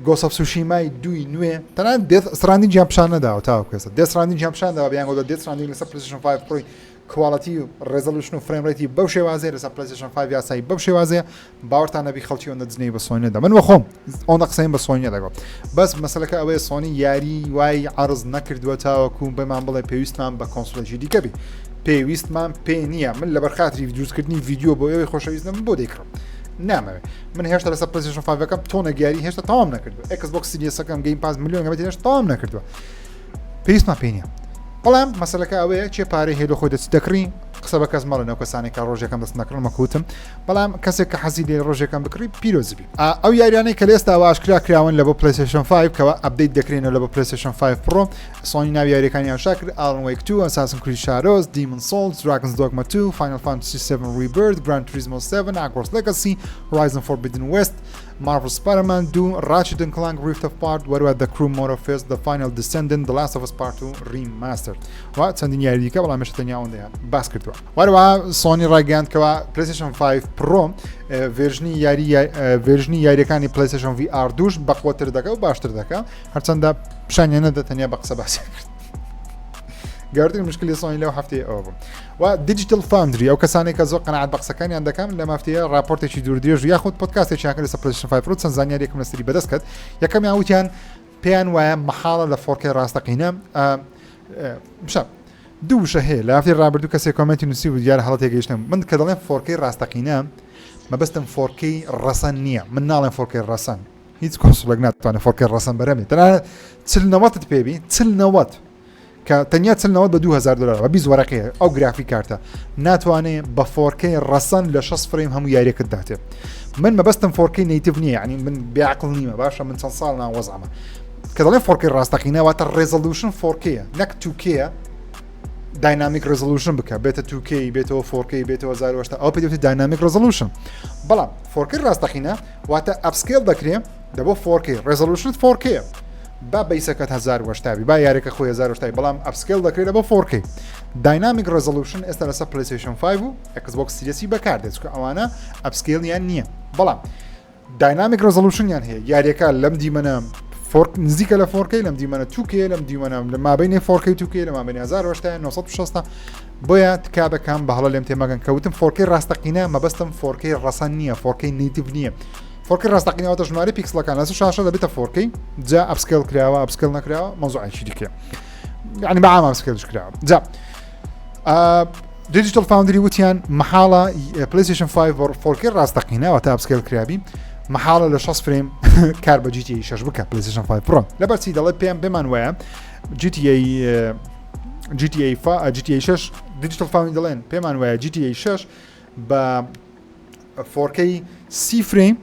گۆسە سوشیمای دوی نوێ تەنانەت دێت سرانی جیان پیشان نەداوە تاوەکو ئێستا دێت سرانی جیان پیشان داوە بیان گۆ دێت سرانی لەسەر PlayStation 5 Pro کواڵەتی و ڕێزەلوشن و فرێم ڕێتی بەو شێوازەیە لەسەر PlayStation 5 یاسایی بەو شێوازەیە باوەڕتان نەبی خەڵکی ئەوەندە دزنەی بە سۆنی نەدا من وەخۆم ئەوەندە قسەیم بە سۆنی نەدەگۆ بەس مەسەلەکە ئەوەیە سۆنی یاری وای عەرز نەکردووە تاوەکو بەمان بڵێ پێویستمان بە کۆنسۆلێکی دیکە بی پێویستمان پێ نییە من لەبەر خاتری دروستکردنی ڤیدیۆ بۆ ئەوەی خۆشەویستم بۆ دەیکڕم نامەوێت من هێشتا لەسەر PlayStation 5 ەکەم تۆنە گیاری هێشتا تەواو نەکردووە ئێکسبۆکس سیریەسەکەم گەیم پاس ملیۆن گەمێت هێشتا تەواو نەکردووە پێویستمان پێ نییە بەڵام مەسەلەکە ئەوەیە چێ پارەی هێلو خۆی دەچ دەکڕی قسە بە کەس مەڵێ نەو کەسانی کە ڕۆژێکم دەست نەکڕم مەکوتم بەڵام کەسێک کە حەزی لێ ڕۆژێکم بکڕی پیرۆزبی ئەو یاریانەی کە لێستا ئاشکرا کراون لە بۆ PlayStation 5 کەەوە ئەپدەیت دەکرێنەوە لە بۆ PlayStation 5 Pro سۆنی ناوی یاریەکانیان شاکرد Alan Wake 2 Assassin's Creed Shadows Demon's Souls Dragon's Dogma 2 Final Fantasy 7 Rebirth Gran Turismo 7 Hogwarts Legacy Horizon Forbidden West Marvel Spider-Man 2 Ratchet & Clank Rift Apart وەروە The Crew Motorfest The Final Descendant The Last of Us Part 2 Remastered و چەندین یاری دیکە بەڵام هێشتا تەنیا ئەوەندەیە باس کردووە وەروە سۆنی ڕایگەیاندکەوە PlayStation 5 Pro ڤێژنی یاریەکانی PlayStation VR 2 بەقوتر دەکە و باشتر دەکە هەرچەندە پیشانیان نەدا تەنیا بە قسە باسی کرد گەردن مشکلی سۆنی لەو هەفتەیە ئەوە بوو و دیجیتال فاوندری ئەو کەسانێک کە زۆر قەنەعەت بە قسەکانیان دەکەم لە مافتەیە راپۆرتێکی دووردرێژ یاخود پۆدکاستێکیان کرد لەسەر PlayStation 5 Pro چەند زانیاریەکم لەسەری بەدەست کرد یەکەمیان وتیان پێیان وایە مەحاڵە لە 4K ڕاستەقینە دوو وشە هەیە لە هەفتەی ڕابردوو کەسێک کۆمنتی نووسی و دیارە هەڵەت تێگەیشتم من کە دەڵێم 4K ڕاستەقینە مەبەستم 4K ڕەسەن نییە من ناڵێم 4K ڕەسەن هیچ کۆنسۆلێک ناتوانێت 4K ڕەسەن بەرەمێت تەنانەت چلنەوەتت پێبی چلنەوەت کە تەنیا چلنەوەت بە $2000 بە 20 وەرەقەیە ئەو گرافی کارتە ناتوانێت بە 4K ڕەسەن لە 6 فریم هەموو یاریەکەت داتێ من مەبەستم 4K نیتیڤ نییە ینی من بێعقڵ نیمە باشە من چەند ساڵ ناوەزعمە کە دەڵێن 4K ڕاستەقینە واتە ڕێزەلوشن 4K نەک 2K داینامیک ڕزولوشن بکە بێتە 2K بێتەوە 4K بێتەوە 1080 ئەو پێ دەوتێت داینامیک ڕزولوشن بەڵام 4K ڕاستەقینە واتە ئەپسکێل دەکرێت دەبۆ 4K ڕزولوشن 4K با بەیسەکەت 1080 با یاریەکە خۆی 1080 بەڵام ئەپسکێل دەکرێت بۆ 4K داینامیک ڕزولوشن ئێستا لەسەر PlayStation 5 و ئێکسبۆکس سیریەسی بەکاردێت چکە ئەوانە ئەپسکێلیان نییە بەڵام داینامیک ڕزولوشنیان هەیە یاریەکە لەم دیمەنە نزیکە لە 4K لەم دیمەنە 2K لەم دیمەنە لە مابینی 4K 2K لە مابینی 1080 960 بۆیە تکا بەکەم بە هەڵە لێم تێمەگەن کەوتم 4K ڕاستەقینە مەبەستم 4K ڕەسەن نییە 4K نیتیڤ نییە 4K ڕاستەقینەوەتە ژمارە پیکسلەکان لەسەر شاشە دەبێتە 4K جا ئەپسکێل کراوە ئەپسکێل نەکراوە مەوزوعێکی دیکە یعنی بەعام ئەپسکێلش کراوە جا دیجیتال فاوندری وتیان مەحاڵە PlayStation 5 4K ڕاستەقینەوە تا ئەپسکێل کرابی محاڵە لە 6 فریم کار بە GTA 6 بکە PlayStation 5 Pro لەبەرچی دەڵێ پێمان وایە GTA 6 دیجیتال فاوندری دەڵێن پێمان وایە GTA 6 بە 4K 30 فریم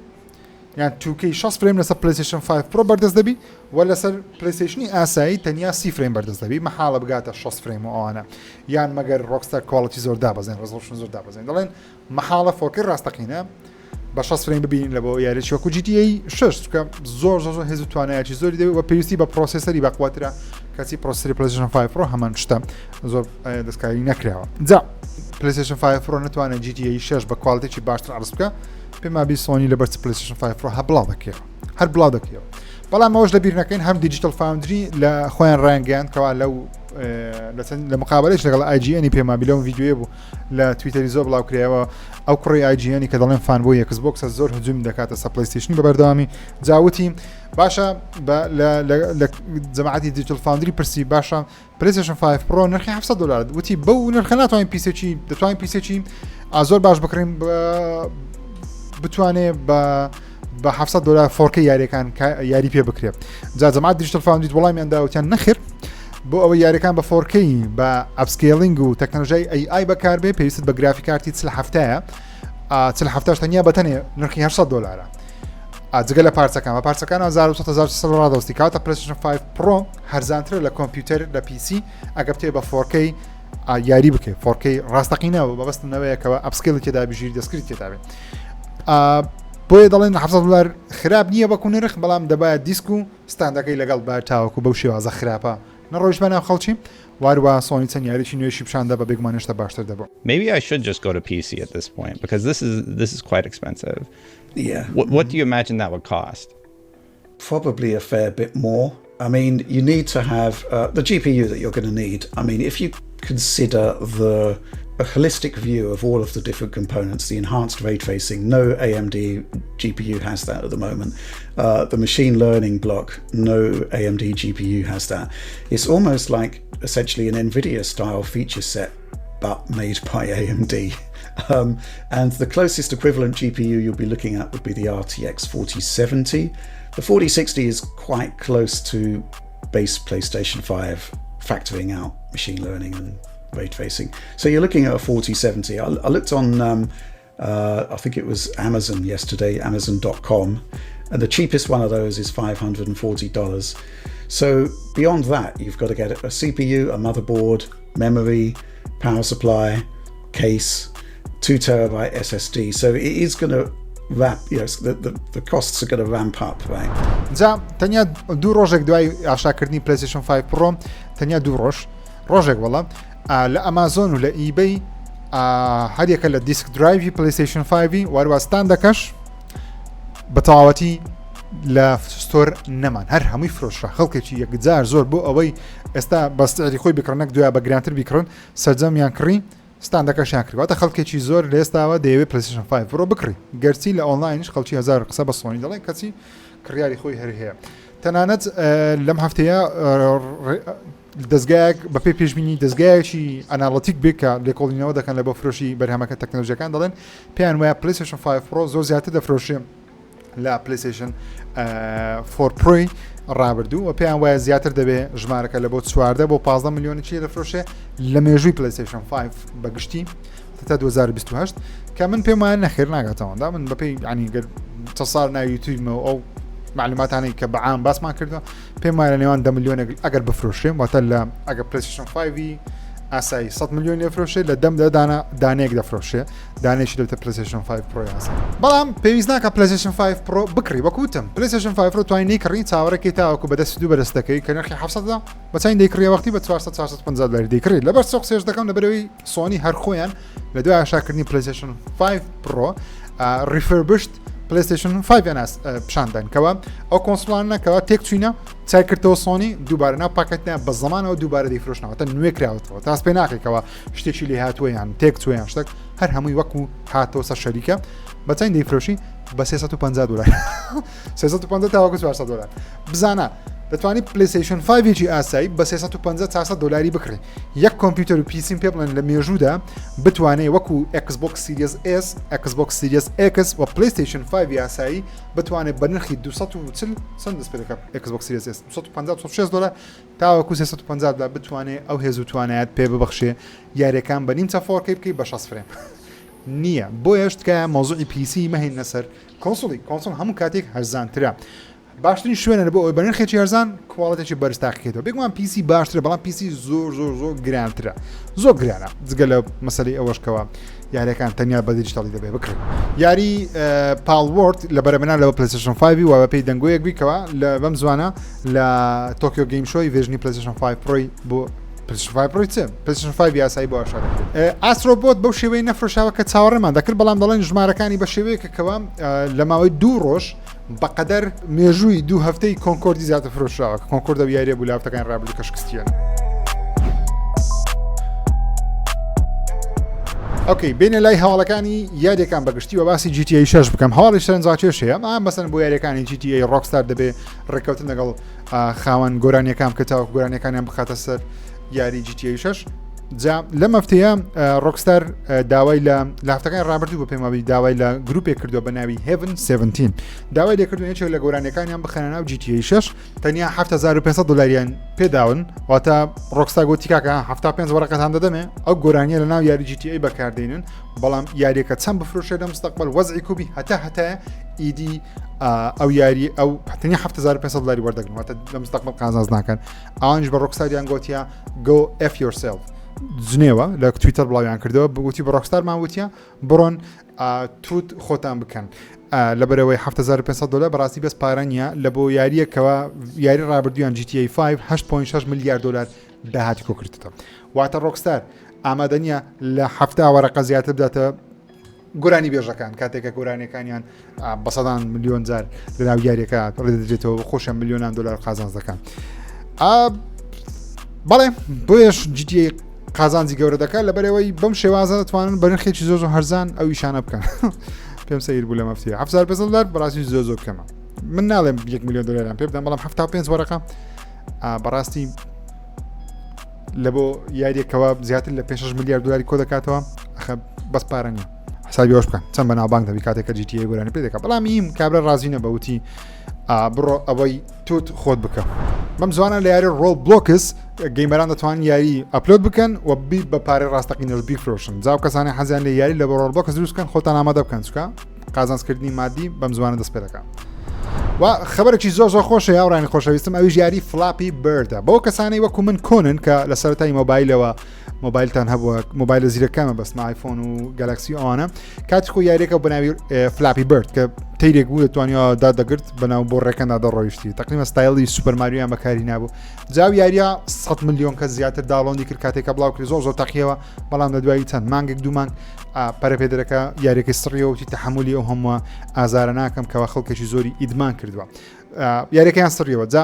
یان 2K 6 فریم لەسەر PlayStation 5 Pro بەردەست دەبی و لەسەر PlayStation ئاسایی تەنیا 30 فریم بەردەست دەبی مەحاڵە بگاتە 6 فریم و ئەوانە یان مەگەر Rockstar quality زۆر دابەزێن ڕزۆلوشن زۆر دابەزێن دەڵێن مەحاڵە 4K ڕاستەقینە بە 6 فریم ببینین لە بۆ یاریی وەکو GTA 6 چکە زۆر هێز و توانایەکی زۆری دەوێت و پێویستی بە پرۆسەسەری بەقواترە کەچی پرۆسەسەری PlayStation 5 Pro هەمان شتە زۆر دەستکاری نەکراوە جا PlayStation 5 Pro نتوانێت GTA 6 بە کوالتێکی باشتر عرض بکە پێما بی سۆنی لەبەر PlayStation 5 Pro هەبڵاو دەکەوە هەر بڵاو دەکەوە بەڵام ئەوەش لەبیر نەکەین هەم دیجیتال فاوندری لە خۆیان ڕایانگەیاند کەوا لەو لە مقابلەش لەگەڵ IGN پێما بی لەو ڤیدیۆیە بوو لە تویتەری زۆر بڵاو کرایەوە ئەو کوڕی IGN کە دەڵێن فان بۆ ئێکسبۆکس زۆر هجوم دەکاتە سە PlayStation بە بەردەوامی جاوتی باشە لە جەماعەتی دیجیتال فاوندری پرسی باشە PlayStation 5 Pro نرخی $700 وتی بەو نرخە ناتوانین پیسێکی دەتوانین پیسێکی زۆر باش بکڕین بتوانێت بە $700 4K یاریەکان یاری پێ بکرێت جا جەماعەت دیجیتال فاوندری وەڵامیان داوتیان نەخیر بۆ ئەوە یاریەکان بە 4K بە ئەپسکێلینگ و تەکنۆلۆژیای AI بەکاربێ پێویست بە گرافی کارتی 4070 تەنیا بەتەنێ نرخی $800 جگە لە پارچەکان بە پارچەکان 1970 دەستی کاتە PlayStation 5 Pro هەرزانترە لە کۆمپیوتەر لە PC ئەگە بتێ بە 4K یاری بکەی 4K ڕاستەقینەوە بەبەستنەوەیەکەوە ئەپسکیل تێدا بژیر دەستکرد تێدابێت بۆیە دەڵێن $700 خراپ نییە بە کوونی رخ بەڵام دەبایە دیسک و ستاندەکەی لەگەڵ با تاوەکو بەو شێوازە خراپە نەڕۆژ بە ناو خەڵکی واروە سۆنی چەند یاریی نوێشی پیشاندا بە بێگومانشتە باشتر دەبێت. Maybe I should just go to PC at this point because this is quite expensive. Yeah. What do you imagine that would cost? Probably a fair bit more. I mean, you need to have the GPU that you're going to need. I mean, if you consider a holistic view of all of the different components, the enhanced ray tracing, no AMD GPU has that at the moment. The machine learning block, no AMD GPU has that. It's almost like essentially an NVIDIA style feature set, but made by AMD. And the closest equivalent GPU you'll be looking at would be the RTX 4070. The 4060 is quite close to base PlayStation 5, factoring out machine learning and ray tracing. So you're looking at a 4070. I looked on, I think it was Amazon yesterday, Amazon.com, and the cheapest one of those is $540. So beyond that, you've got to get a CPU, a motherboard, memory, power supply, case, 2 terabyte SSD. So it is going to the costs are going to ramp up, right? جا تەنیا دوو ڕۆژێک دوای ئاشاکردنی PlayStation 5 Pro تەنیا دوو ڕۆژێک وەڵام لە ئەمازۆن و لە ئیبەی هەریەکە لە دیسک درایڤی PlayStation 5 واروواستان دەکەش بە تەواوەتی لە ستۆر نەمان هەر هەمووی فرۆشرا خەڵکێکی یەکجار زۆر بۆ ئەوەی ئێستا بەستعری خۆی بکڕنەک دوای بە گرانتر بیکڕن سەرجەمیان کڕی ستاندەکەشیان کردواتە خەڵکێکی زۆر لە ئێستاوە دەیەوێت PlayStation 5 Pro بکڕی گەرچی لە ئۆنلاینش خەڵکی هزار قسە بە سۆنی دەڵێن کەچی کڕیاری خۆی هەر هەیە تەنانەت لەم هەفتەیە دەستگایەک بە پێی پێشبینی دەستگایەکی ئەناڵەتیک بێکە لێکۆڵینەوە دەکەن لە بۆ فرۆشی بەرهەمەکە تەکنۆلۆژیەکان دەڵێن پێیان وایە PlayStation 5 Pro زۆر زیاتر دەفرۆشێ لە PlayStation 4 Pro ڕابردوو و پێیان وایە زیاتر دەبێ ژمارەکە لە بۆ 14 بۆ 15 میلیۆنی چی دەفرۆشێ لە مێژووی PlayStation 5 بەگشتی تا 2028 کە من پێم وایە نەخێر ناگاتەوەدا من بەپێی ینی چە ساڵ ناوی یوتیوبمەوە ئەو معلوماتانی کە بەعام باسمان کردو پێم وایە لە نێوان 10 میلیۆنێک ئەگەر بفرۆشێ واتە لە ئەگەر PlayStation 5 ئاسایی 100 میلیۆن دەفرۆشێ لە دەمدا دانەیەک دەفرۆشێ دانێکی دەبێتە PlayStation 5 Pro یاسا بەڵام پێویست ناکە PlayStation 5 Pro بکڕی وەکوتم PlayStation 5 Pro توانین کڕی چاوەڕێکی تاوەکو بەدەست دوو بەدەستەکەی کە نرخی 700 بەچین دەیکڕی وەختی بە 450 دەیکڕی لەبەر سۆق سێش دەکەم لەبەرەوەی سۆنی هەر خۆیان لە دوای ئاشاکردنی PlayStation 5 Pro refurbished PlayStation 5 یاناس پیشاندانکەوە ئەو کۆنسۆلانەکەوە تێک چوینە چای کردەوە سۆنی دووبارە ناو پاکەتیان بە زەمانەوە دووبارە دەیفرۆشنەوە تا نوێ کراوەتەوە تا پێ ناکەیتەوە شتێکی لێ هاتووەیان تێک چویان شتێک هەر هەمووی وەکو هاتەوە سەر شەریکە بەچین دەیفرۆشی بە $350 $350 تاوەکو $400 بزانە دەتوانانی PlayStation 5 ئاسایی بە $350 بکڕی یەک کۆمپیوتەر و پیسیم پێ بڵێن لە مێژوودا بتوانێت وەکو ئێکسبۆکس Series S ئێکسبۆکس Series X و PlayStation 5 ئاسایی بتوانێت بە نرخی 240 چەند دەست پێ دەکات ئێکسبۆکس Series S $256 تاوەکو $350 بتوانێت ئەو هێز و توانایەت پێ ببەخشێ یاریەکان بە نیمچە 4K بکەی بە 60 فرێم نییە بۆ هێشتکە مۆزوعی پیسی مەهێن نەسەر کۆنسۆڵی هەموو کاتێک هەرزانترە باشترین شوێنە بۆ ئەوی بە نرخێکی هەرزان کوواڵەتێکی بەرزتاقیکێتەوە بێگومان پیسی باشترە بەڵام پیسی زۆر گرانترە زۆر گرانە جگە لە مەسەلەی ئەوەشکەوە یاریەکان تەنیا بە دیجیتاڵی دەبێ بکڕێت یاری پاڵوەرد لە بەرەمەنا لەوە PlayStation 5 و بە پێی دەنگۆیەک بیکەوە لە بەم زوانە لە تۆکیۆ گەیم شۆی وێژنی PlayStation 5 Pro بۆ PlayStation 5 Pro PlayStation 5 یاسایی بۆ ئاشا ئاسترۆبۆت بەو شێوەی نەفرۆشاوە کە چاوەڕێمان دەکرد بەڵام دەڵێن ژمارەکانی بە شێوەیەکەوە لە ماوەی 2 ڕۆژ بەقەدەر مێژووی 2 هەفتەی کۆنکۆردی زیاتر فرۆشراوە کۆنکۆرد و یاریە بوو لە هەفتەکان ڕابردوو کە شکستیان ئۆکەی بینە لای هەواڵەکانی یاریەکان بەگشتی و باسی GTA 6 بکەم هەواڵی سەرنجاکێش هەیە مەسەن بۆ یاریەکانی GTA Rockstar دەبێ ڕێکەوتن لەگەڵ خاوەن گۆرانیەکان کە تاوەکو گۆرانیەکانیان بخاتە سەر یاری GTA 6 جا لەم هەفتەیە ڕۆکستار داوای لە هەفتەکان ڕابردوو بە پێماوی داوای لە گروپێک کردووە بە ناوی Heaven 17 داوای لێکردوێنێک لە گۆرانیەکانیان بخەنە ناو GTA 6 تەنیا $7,500 پێداون واتە ڕۆکستار گوتی کاکە 75 وەرەقەتان دەدەمێ ئەو گۆرانیە لە ناو یاری GTA بەکاردێنن بەڵام یاریەکە چەند بفرۆشێ لە مستەقبل وەزعی کوبی هەتا ئیدی ئەو یاری ئەو تەنیا $7,500 وەردەگرن واتە لە مستەقبل قازانج ناکەن ئەوانش بە ڕۆکستاریان گوتیە go F yourself جنێوە لە تویتەر بڵاویان کردەوە بگوتی بە ڕۆکستارمان وتیە بڕۆن توت خۆتان بکەن لەبەرەوەی 7500 دلار بەڕاستی بەس پارە نییە لە بۆ یاریەکەوە یاری ڕابردویان GTA 5 8.6 میلیارد دلار داهاتی کۆکردێتەوە واتە ڕۆکستار ئامادە نییە لە هەفتە وەرەقە زیاتر بداتە گۆرانی بێژەکان کاتێکە گۆرانەکانیان بە سەدان ملیۆن جار لەناو یاریەکە ڕێدەدرێتەوە خۆشە ملیۆنان دلار قازانج دەکەن بەڵێ بۆیش GTA قازانجی گەورە دەکات لەبەرەوەی بەم شێوازە دەتوانن بەرنخێکی زۆر هەرزان ئەو ئیشانە بکەن پێم سەیر بوو لە مەفتەیە 7500 دلار بەڕاستی زۆر کەمە من ناڵێم 1 میلیۆن دلاران پێ بدەم بەڵام 75 وەرەقە بەڕاستی لە بۆ یاریەکەوە زیاتر لە 5 میلیارد دلاری کۆ دەکاتەوە بەس پارە نییە حسابی ئەوش بکەن چەند بەناوبانک دەبی کاتێکە GTA گۆرانی پێ دەکات بەڵام هیم کابرا ڕازینە بەوتی بڕۆ ئەوەی توت خۆت بکە بەم زوانە لە یاری ڕۆڵ بلۆکس گەیمەران دەتوانن یاری ئەپلۆد بکەن و بی بە پارەی ڕاستەقینەش بیفرۆشن جااو کەسانی حەزیان لە یاری لە ڕۆڵ بلۆکس دروستکەن خۆتان ئامادە بکەن چکە قازانجکردنی مادی بەم زوانە دەست پێ دەکات و خبرێکی زۆر خۆشە یاڕانی خۆشەویستم ئەویش یاری فڵاپی بەردە بەو کەسانەی وەکو من کۆنن کە لە سەرەتای مۆبایلەوە مۆبایلتان هەبووە مۆبایلە زیرەکەمە بەستمە آیفۆن و گەلاکسی ئەوانە کاتی خۆ یاریەکە بەناوی فڵاپی بەرد کە تیرێک بوو دەتوانیەوە دادەگرت بەناو بۆ ڕێکەندا دەڕۆیشتی تقریبا ستایلی سوپەرماریۆیان بەکاری نابوو جاو یاریە 100 میلیۆن کەس زیاتر داڵۆندی کرد کاتێکە بڵاوکرد زۆر تەقیەوە بەڵام لە دوایی چەند مانگێک دوو مانگ پەرەپێدەرەکە یاریەکەی سڕیەوەتی تەحملی ئەو هەمووە ئازارە ناکەم کەەوە خەڵکێکی زۆری ئیدمان کردووە یاریەکەیان سڕیەوە جا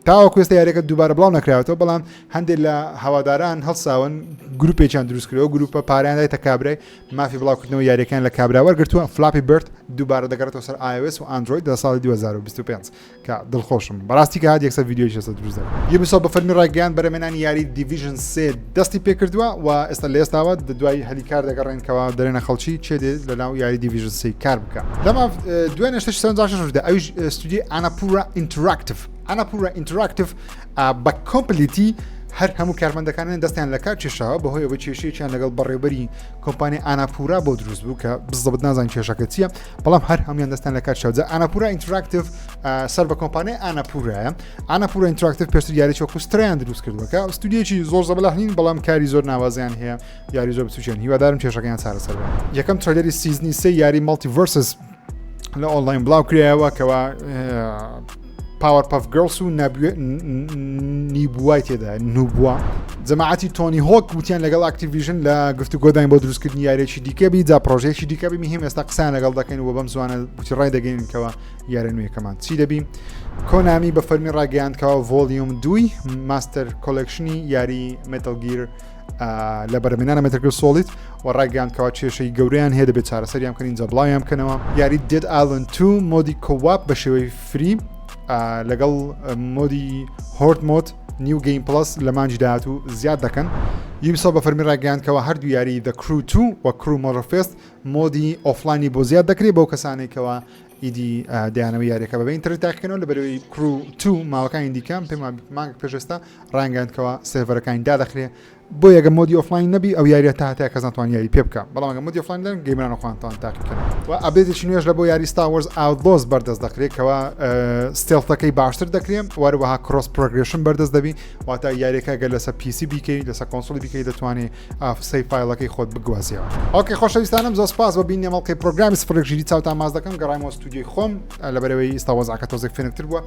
تاوەکو ئێستا یاریەکە دووبارە بڵاو نەکراوەوە بەڵام هەندێک لە هەواداران هەڵساون گروپێکیان دروستکرەوە گروپە پاریاندای تا کابرای مافی بڵاوکردنەوە یاریەکان لە کابرا وەرگرتووە فڵاپی بەرد دووبارە دەگەڕێتەوە سەر iOS و ئاندروید لە ساڵی 2025 کە دڵخۆشم بەڕاستی کە هات یەکسەر ڤیدیۆی شەسە دروست دەکەن یوبیسۆفت بە فەرمی ڕاگەیان بەرەمێنانی یاری دیڤیژن 3 دەستی پێ کردووە و ئێستا لە ئێستاوە دوای هەلیکار دەگەڕێنکەوە دەرێنە خەڵکی چێ دێت لەناو یاری دیڤیژن 3 کار بکە لەما دوێنێ شتێکی سەرنجاشدا ئەویش ستودیۆی ئاناپورا ئینتراکتیڤ ئاناپورا ئینتراکتیڤ بە کۆمپلیتی هەر هەموو کارمەندەکانیان دەستیان لە کار کێشاوە بەهۆی ئەوە کێشەیەکیان لەگەڵ بەڕێوەبەری کۆمپانیای ئاناپورا بۆ دروست بوو کە بزەبت نازان کێشەکە چییە بەڵام هەر هەمویان دەستیان لە کار شاوجە ئاناپورا ئینتراکتیڤ سەر بە کۆمپانیای ئاناپورایە ئاناپورا ئینتراکتیڤ پێشتر یاریی وەکوستریان دروست کردووەکە ستودیۆکی زۆر زەبەلاح نین بەڵام کاری زۆر ناوازیان هەیە یاری زۆر بچوچێن هیوادارم کێشەکەیان چارەسەر بێت یەکەم ترێلەری سیزنی سێ یاری مالتیڤەرسز لە ئۆنلاین بڵاو کرایەوە کەوا پاوەرپەف گرلس و نیبووای تێدا نوبووە جەماعەتی تۆنی هۆک وتیان لەگەڵ ئاکتیڤیژن لە گفتوگۆداین بۆ دروستکردنی یاریێکی دیکەبی جا پرۆژەیەکی دیکەبی میهیم ئێستا قسان لەگەڵ دەکەین و بەم زوانە وتی ڕای دەگەینکەوە یارە نوێیەکەمان چی دەبی کۆنامی بە فەرمی ڕاگەیاندکەوە ڤۆلیوم 2 ماستەر کۆلێکشنی یاری مێتەڵگیر لە بەرەمێنانە مێتەلگیر سۆلیت و ڕاگەیاندکەوە کێشەی گەورەیان هەیە دەبێت چارەسەریان بکەین جا بڵاویان بکەنەوە یاری دێد ئالن 2 مۆدی کۆواپ بە شێوەی فری لەگەڵ مۆدی هۆرت مۆت نیو گەیم پلس لە مانجی داهات و زیاد دەکەن یوبیسۆفت بە فەرمی ڕاگەیاندکەوە هەردوو یاری دە کرو 2 و کرو مۆرفێست مۆدی ئۆفلاینی بۆ زیاد دەکرێت بەو کەسانێکەوە ئیدی دایانەوە یاریەکە بەبێ ئینتەرنێت تاقیکردنەوە لەبەرەوەی کرو 2 ماوەکانی دیکەم پێم مانگ پێشێستا ڕاگەیاندکەوە سێڤەرەکانی دادەخرێ بۆ یەگە مۆدی ئۆفلاین نەبی ئەو یاریە تا هەتای کەس ناتوان یاری پێ بکە بەڵام ئەگە مۆدی ئۆفلاین دەن گەیمران خوانتان تاقیکردن و ئەپدێتێکی نوێژ لە بۆ یاری ستار وارز ئاوتلۆز بەردەست دەکرێت کەوا ستێڵتەکەی باشتر دەکرێت وەروەها کڕۆس پرۆگرێشن بەردەست دەبی واتە یاریەکە گەر لەسەر پیسی بیکەی لەسەر کۆنسۆلی بیکەی دەتوانێت سەی فایلەکەی خۆت بگوازیەوە ئۆکێ خۆشەویستانم زۆر سپاس بۆ بینی مەڵقی پرۆگرامی سفرێکژیری چاوتان ماز دەکەم گەڕایمەوە ستودیۆی خۆم لەبەرەوەی ئێستا وەزعەکە تۆزێک فێنکتر بووە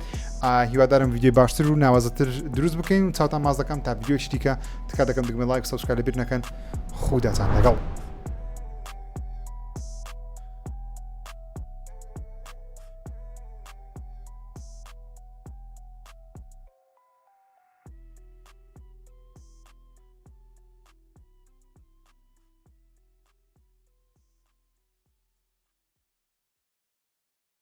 هیوادارم ڤیدیۆی باشتر و ناوازەتر دروست بکەین و چاوتان ماز دەکەم تا ڤیدیۆی شتیکە تکا دەکەم دگمە لایک سەبسکرایب نەکەن خوداتان لەگەڵ